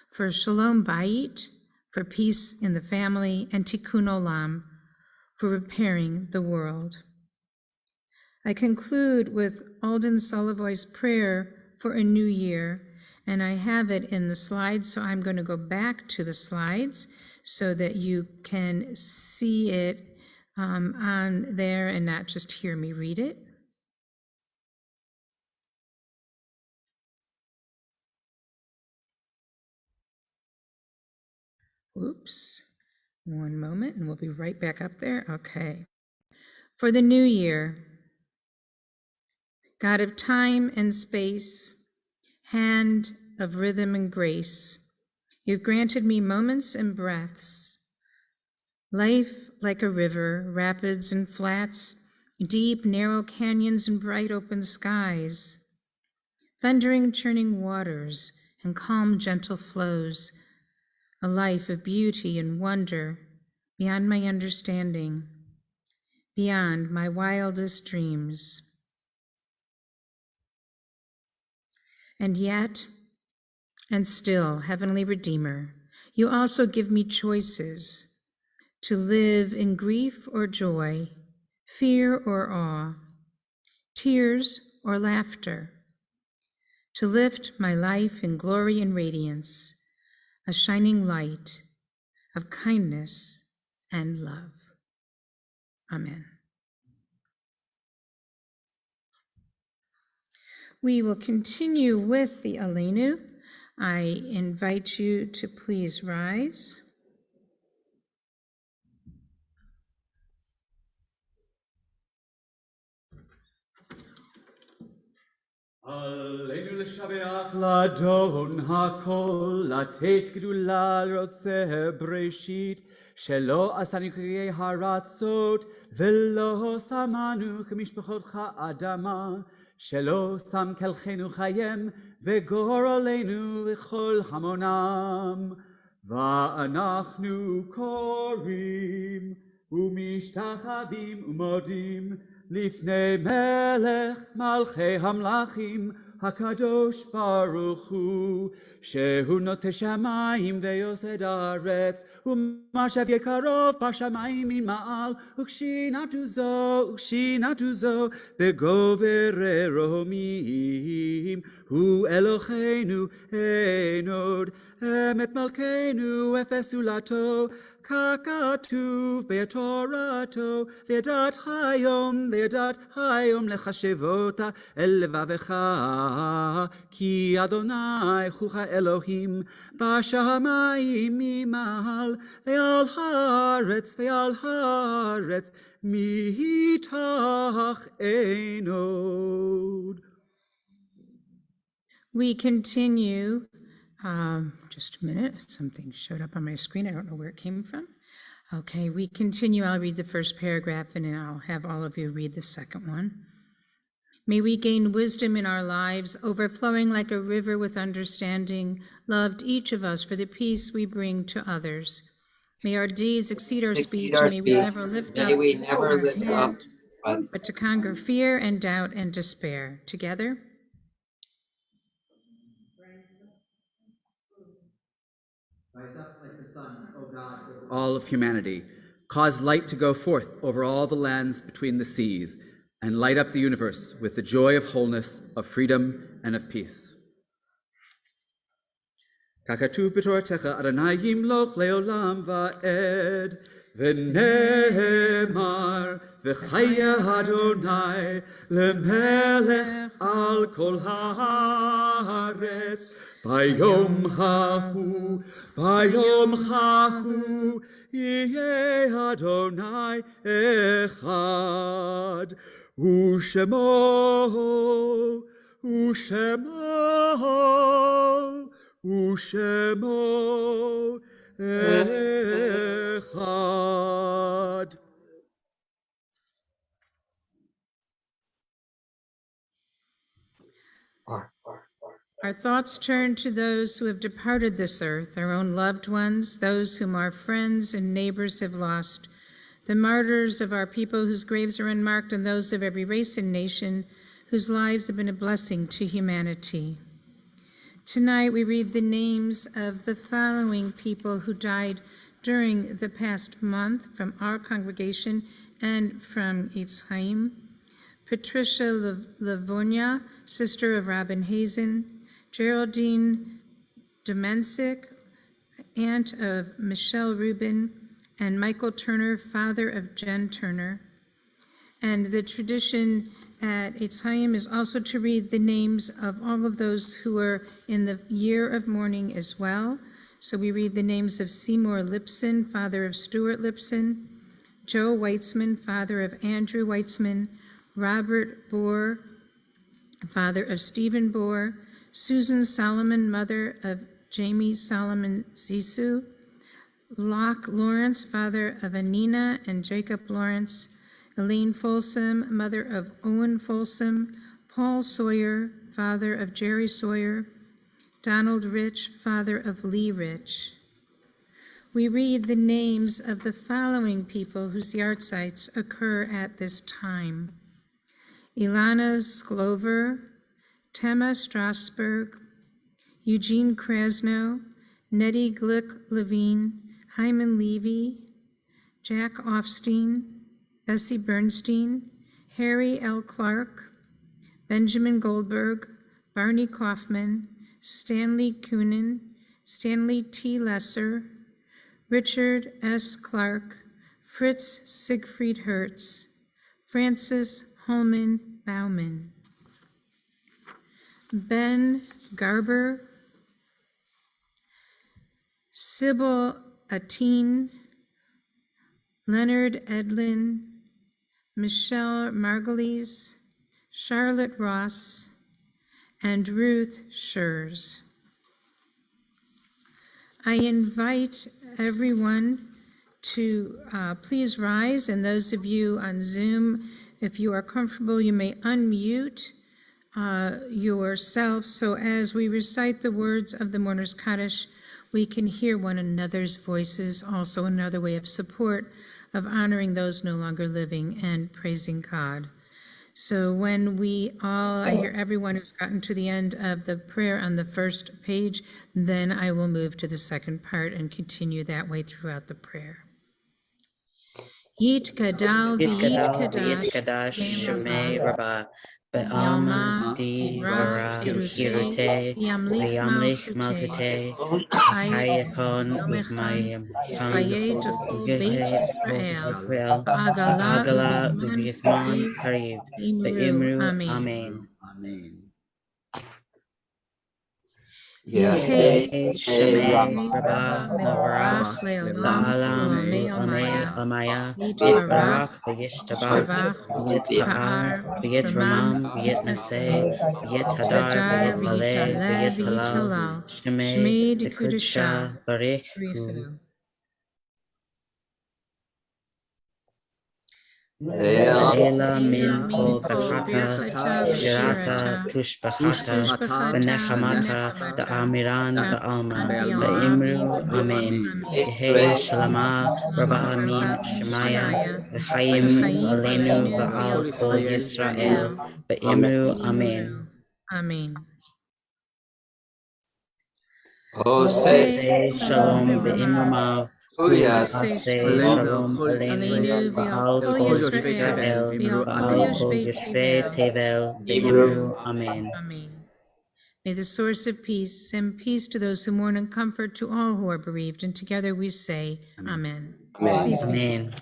for shalom bayit, for peace in the family, and tikkun olam, for repairing the world. I conclude with Alden Sullivoy's prayer for a new year, and I have it in the slides, so I'm going to go back to the slides so that you can see it on there and not just hear me read it. Oops, one moment, and we'll be right back up there. Okay. For the new year, God of time and space, hand of rhythm and grace, you've granted me moments and breaths, life like a river, rapids and flats, deep, narrow canyons and bright open skies, thundering, churning waters and calm, gentle flows, a life of beauty and wonder beyond my understanding, beyond my wildest dreams. And yet, and still, Heavenly Redeemer, you also give me choices to live in grief or joy, fear or awe, tears or laughter, to lift my life in glory and radiance, a shining light of kindness and love. Amen. We will continue with the Aleinu. I invite you to please rise. Aleinu l'shabeach l'adon hakol, לתת גדולה לרוצה בראשית, שלא עשנו כגויי הרצות, ולא שמנו כמשפחות האדמה, שלא שם כלכנו חיים, וגורלנו וכל המונם. ואנחנו קוראים ומשתחווים ומודים לפני מלך מלכי המלכים הקדוש ברוך הוא, שהוא נוטה שמיים ויוסד הארץ, ומשב יקרוב בשמיים ממעל, וכשינתו זו בגוברי רומים. הוא אלוהינו אין עוד, אמת מלכנו אפס זולתו, ככתוב בתורתו, וידעת היום לחשבותה אל לבבך, כי אדוני חוך אלוהים בשמיים ממעל, ועל הארץ מתח אין עוד. We continue, just a minute, something showed up on my screen. I don't know where it came from. Okay, we continue. I'll read the first paragraph and then I'll have all of you read the second one. May we gain wisdom in our lives, overflowing like a river with understanding, loved each of us for the peace we bring to others. May our deeds exceed our speech, and may we never lift up our hand, but to conquer fear and doubt and despair. Together. Rise up like the sun, O God, over all of humanity. Cause light to go forth over all the lands between the seas, and light up the universe with the joy of wholeness, of freedom, and of peace. ככתוב בתורתך, אדוני ימלוך לעולם ועד, ונאמר, וחיה אדוני למלך על כל הארץ. ביום ההוא יהיה אדוני אחד, ושמו אחד. Our thoughts turn to those who have departed this earth, our own loved ones, those whom our friends and neighbors have lost, the martyrs of our people whose graves are unmarked, and those of every race and nation whose lives have been a blessing to humanity. Tonight we read the names of the following people who died during the past month from our congregation and from Eitz Chaim. Patricia Livonia, sister of Robin Hazen. Geraldine Domensic, aunt of Michelle Rubin, and Michael Turner, father of Jen Turner. And the tradition at Eitz Chaim is also to read the names of all of those who are in the year of mourning as well. So we read the names of Seymour Lipson, father of Stuart Lipson, Joe Weitzman, father of Andrew Weitzman, Robert Bohr, father of Stephen Bohr, Susan Solomon, mother of Jamie Solomon Zissou, Locke Lawrence, father of Anina and Jacob Lawrence, Elaine Folsom, mother of Owen Folsom, Paul Sawyer, father of Jerry Sawyer, Donald Rich, father of Lee Rich. We read the names of the following people whose yahrzeits occur at this time: Ilana Sklover, Tema Strasberg, Eugene Krasno, Nettie Glick Levine, Hyman Levy, Jack Offstein, Bessie Bernstein, Harry L. Clark, Benjamin Goldberg, Barney Kaufman, Stanley Coonan, Stanley T. Lesser, Richard S. Clark, Fritz Siegfried Hertz, Francis Holman Bauman, Ben Garber, Sybil Atine, Leonard Edlin, Michelle Margulies, Charlotte Ross, and Ruth Schurz. I invite everyone to please rise, and those of you on Zoom, if you are comfortable, you may unmute yourself, so as we recite the words of the Mourner's Kaddish, we can hear one another's voices, also another way of support of honoring those no longer living and praising God. So when I hear everyone who's gotten to the end of the prayer on the first page, then I will move to the second part and continue that way throughout the prayer. Yit Gadal Yitkadash Shemei Rabba Be'alma Di Vara Hirute V'yamlich Malkute Hayakon U'mayim Israel Agala U'Yisman Karib Be'imru Amen. Amen. Shemei Rabba Mavarach La'alam Lamaya Yitbarak V'yishtabach V'yitpa'ar V'yitramam V'yitnaseh V'yithadar V'yithaleh V'yithalal Shemei D'Kudsha Barik Hu. Leila min kol bechata, shirata tushbachata, benechamata, da amiran ba'alma, ba'imru amen. Yehe shalama, rabba amin shemaya, v'chayim aleinu ba'al kol Yisrael, ba'imru amen. Amen. Oseh Shalom be'imamav, Aseh shalom aleinu ba'al kol Yisrael, ba'al kol Yishvei Tevel, be'imru amen. Amen. May the source of peace send peace to those who mourn and comfort to all who are bereaved. And together we say, Amen. Please be seated. Amen.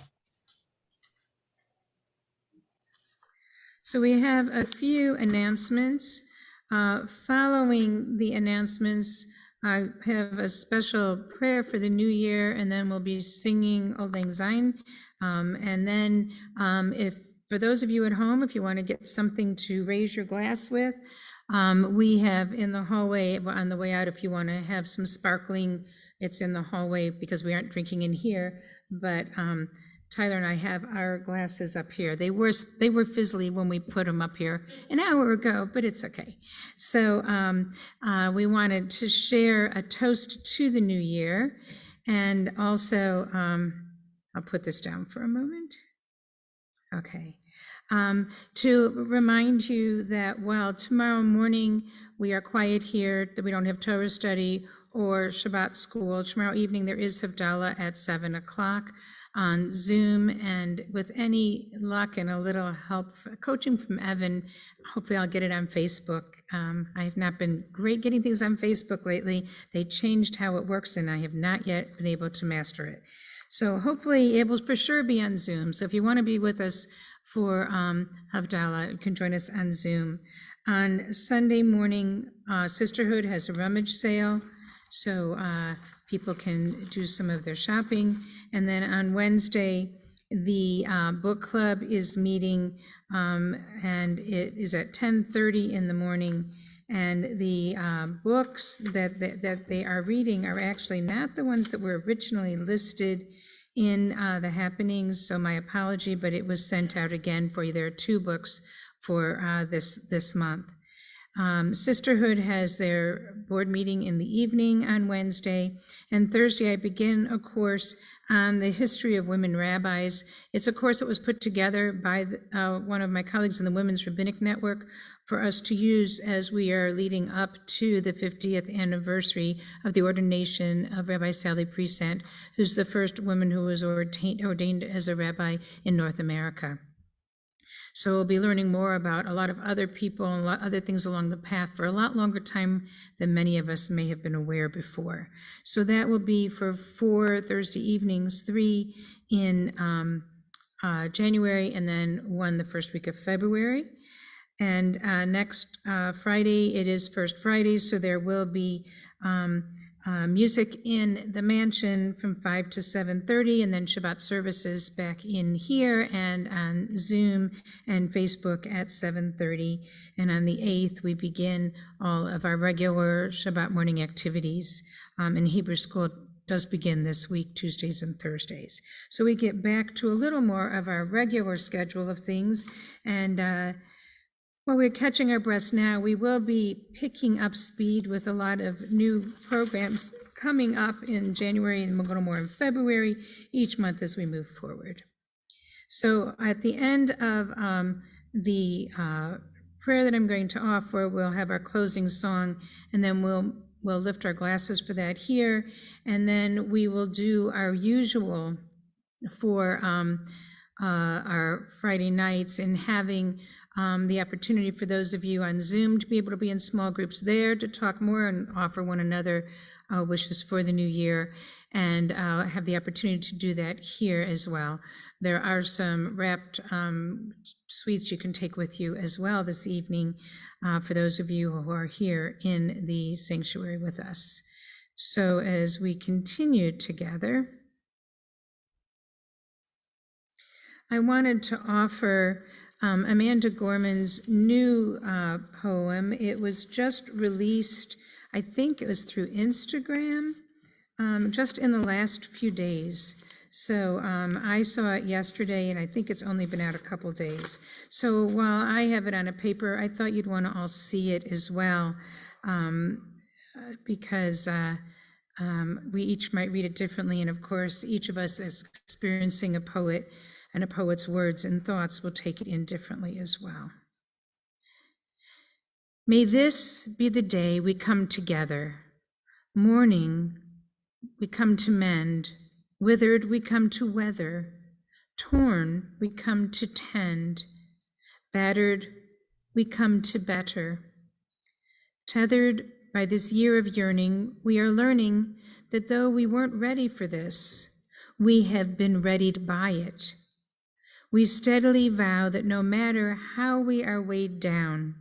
So we have a few announcements. Following the announcements, I have a special prayer for the new year, and then we'll be singing Old Lang Syne. And then if for those of you at home, if you want to get something to raise your glass with, we have in the hallway on the way out, if you want to have some sparkling, it's in the hallway because we aren't drinking in here, but Tyler and I have our glasses up here. They were fizzly when we put them up here an hour ago, but it's okay. So we wanted to share a toast to the new year, and also I'll put this down for a moment. Okay. To remind you that while tomorrow morning we are quiet here, that we don't have Torah study or Shabbat school, tomorrow evening there is Havdalah at 7 o'clock on Zoom, and with any luck and a little help, coaching from Evan, hopefully I'll get it on Facebook. I have not been great getting things on Facebook lately. They changed how it works, and I have not yet been able to master it. So hopefully it will for sure be on Zoom. So if you want to be with us for Havdalah, you can join us on Zoom. On Sunday morning, Sisterhood has a rummage sale, so people can do some of their shopping. And then on Wednesday, the book club is meeting, and it is at 10:30 in the morning. And the books that they are reading are actually not the ones that were originally listed in the happenings, so my apology, but it was sent out again for you. There are 2 books for this month. Sisterhood has their board meeting in the evening on Wednesday, and Thursday I begin a course on the history of women rabbis. It's a course that was put together by one of my colleagues in the Women's Rabbinic Network for us to use as we are leading up to the 50th anniversary of the ordination of Rabbi Sally Present, who's the first woman who was ordained as a rabbi in North America. So we'll be learning more about a lot of other people and a lot other things along the path for a lot longer time than many of us may have been aware before. So that will be for 4 Thursday evenings, 3 in January, and then 1 the first week of February. And next Friday, it is First Friday, so there will be music in the mansion from 5 to 7:30, and then Shabbat services back in here and on Zoom and Facebook at 7:30. And on the 8th, we begin all of our regular Shabbat morning activities. And Hebrew school does begin this week, Tuesdays and Thursdays. So we get back to a little more of our regular schedule of things. And while we're catching our breaths now, we will be picking up speed with a lot of new programs coming up in January and a little more in February, each month as we move forward. So at the end of the prayer that I'm going to offer, we'll have our closing song, and then we'll lift our glasses for that here, and then we will do our usual for our Friday nights, and having the opportunity for those of you on Zoom to be able to be in small groups there to talk more and offer one another wishes for the new year, and have the opportunity to do that here as well. There are some wrapped sweets you can take with you as well this evening for those of you who are here in the sanctuary with us. So as we continue together, I wanted to offer Amanda Gorman's new poem. It was just released, I think it was through Instagram, just in the last few days. So I saw it yesterday, and I think it's only been out a couple days. So while I have it on a paper, I thought you'd want to all see it as well, because we each might read it differently, and of course, each of us is experiencing a poet, and a poet's words and thoughts will take it in differently as well. May this be the day we come together. Mourning, we come to mend. Withered, we come to weather. Torn, we come to tend. Battered, we come to better. Tethered by this year of yearning, we are learning that though we weren't ready for this, we have been readied by it. We steadily vow that no matter how we are weighed down,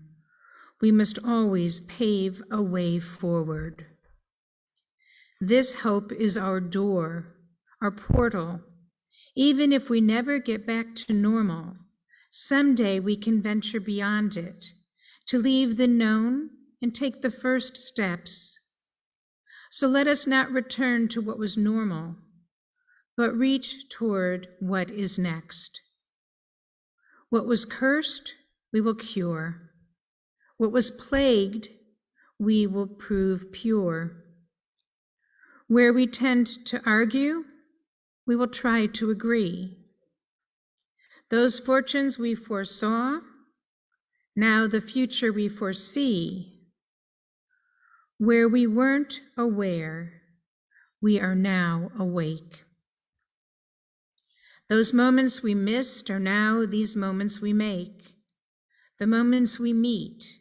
we must always pave a way forward. This hope is our door, our portal. Even if we never get back to normal, someday we can venture beyond it, to leave the known and take the first steps. So let us not return to what was normal, but reach toward what is next. What was cursed, we will cure. What was plagued, we will prove pure. Where we tend to argue, we will try to agree. Those fortunes we foresaw, now the future we foresee. Where we weren't aware, we are now awake. Those moments we missed are now these moments we make, the moments we meet,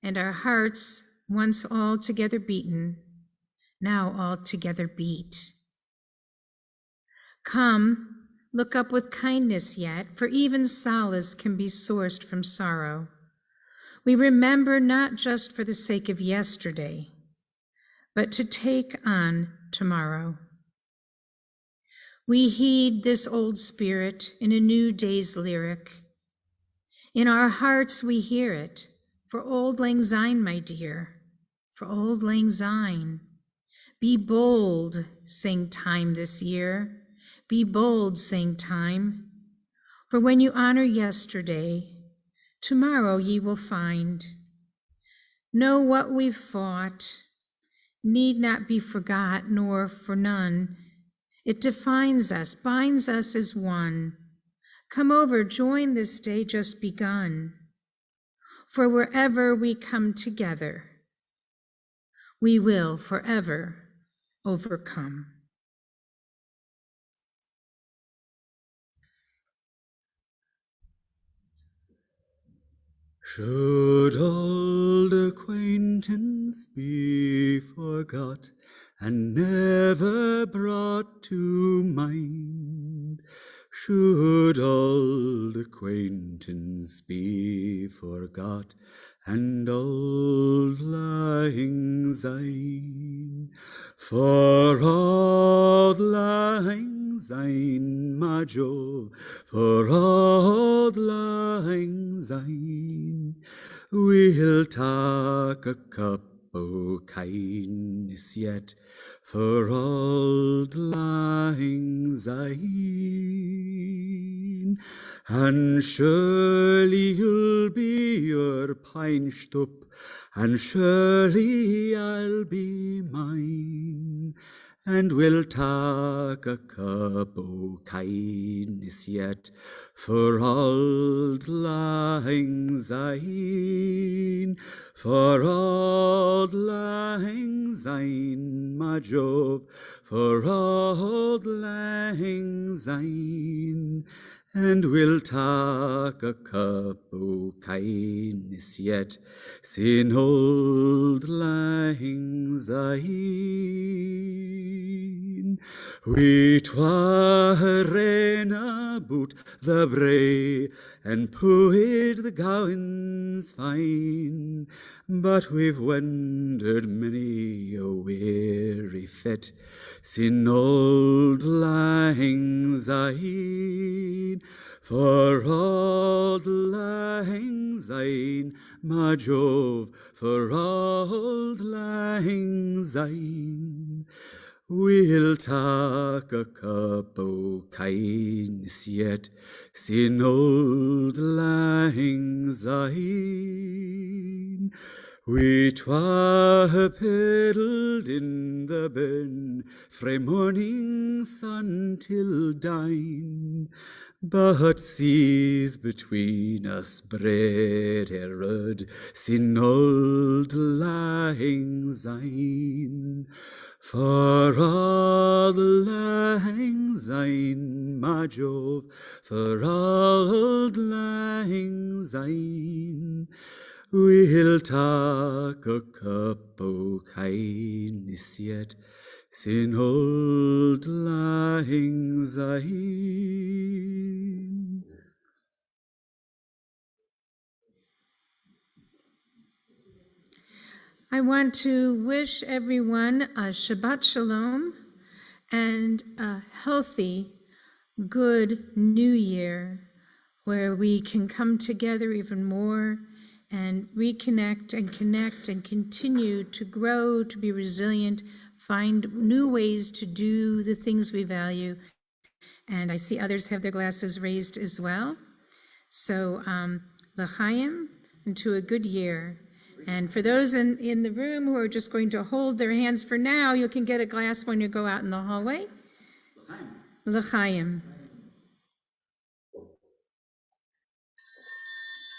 and our hearts, once all together beaten, now all together beat. Come, look up with kindness yet, for even solace can be sourced from sorrow. We remember not just for the sake of yesterday, but to take on tomorrow. We heed this old spirit in a new day's lyric. In our hearts we hear it, for Auld Lang Syne, my dear, for Auld Lang Syne. Be bold, sang time this year. Be bold, sang time. For when you honor yesterday, tomorrow ye will find. Know what we've fought need not be forgot, nor for none. It defines us, binds us as one. Come over, join this day just begun. For wherever we come together, we will forever overcome. Should old acquaintance be forgot and never brought to mind? Should old acquaintance be forgot and old lang syne? For auld lang syne, my jo, for auld lang syne, we'll tak a cup o' kindness yet for auld lang syne. And surely you'll be your pinched up, and surely I'll be mine, and we'll tak a cup o' kindness yet for auld lang syne, for auld lang syne, my Jove, for auld lang syne. And we'll tak a cup o' kindness yet, sin auld lang syne. We twa ran aboot the brae and pu'd the gowans fine, but we've wandered many a weary fet sin auld lang syne. For auld lang syne, my Jove, for auld lang syne, we'll tak a cup o' kindness yet, sin auld lang syne. We twa pedalled in the burn frae morning sun till dine, but seas between us bred errad sin auld lang syne. For auld lang syne, my Jove, for auld lang syne, we'll tak a cup o' kindness yet, sin auld lang syne. I want to wish everyone a Shabbat Shalom and a healthy, good New Year, where we can come together even more and reconnect and connect and continue to grow, to be resilient, find new ways to do the things we value. And I see others have their glasses raised as well. So, l'chaim, and to a good year. And for those in the room who are just going to hold their hands for now, you can get a glass when you go out in the hallway. L'chaim.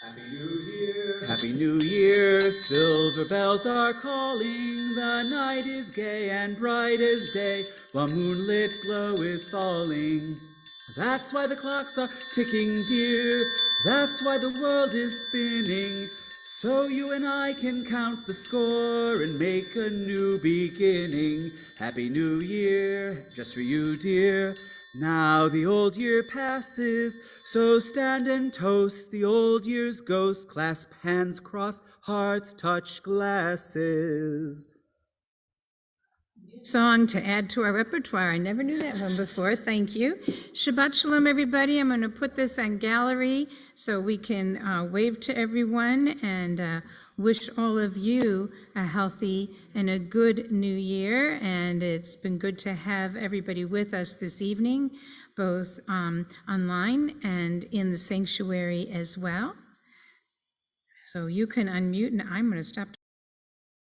Happy New Year, Happy New Year, silver bells are calling, the night is gay and bright as day, while moonlit glow is falling. That's why the clocks are ticking, dear, that's why the world is spinning, so you and I can count the score and make a new beginning. Happy New Year, just for you, dear. Now the old year passes, so stand and toast the old year's ghost. Clasp hands, cross hearts, touch glasses. Song to add to our repertoire. I never knew that one before. Thank you. Shabbat Shalom, everybody. I'm going to put this on gallery so we can wave to everyone and wish all of you a healthy and a good new year. And it's been good to have everybody with us this evening, both online and in the sanctuary as well. So you can unmute, and I'm going to stop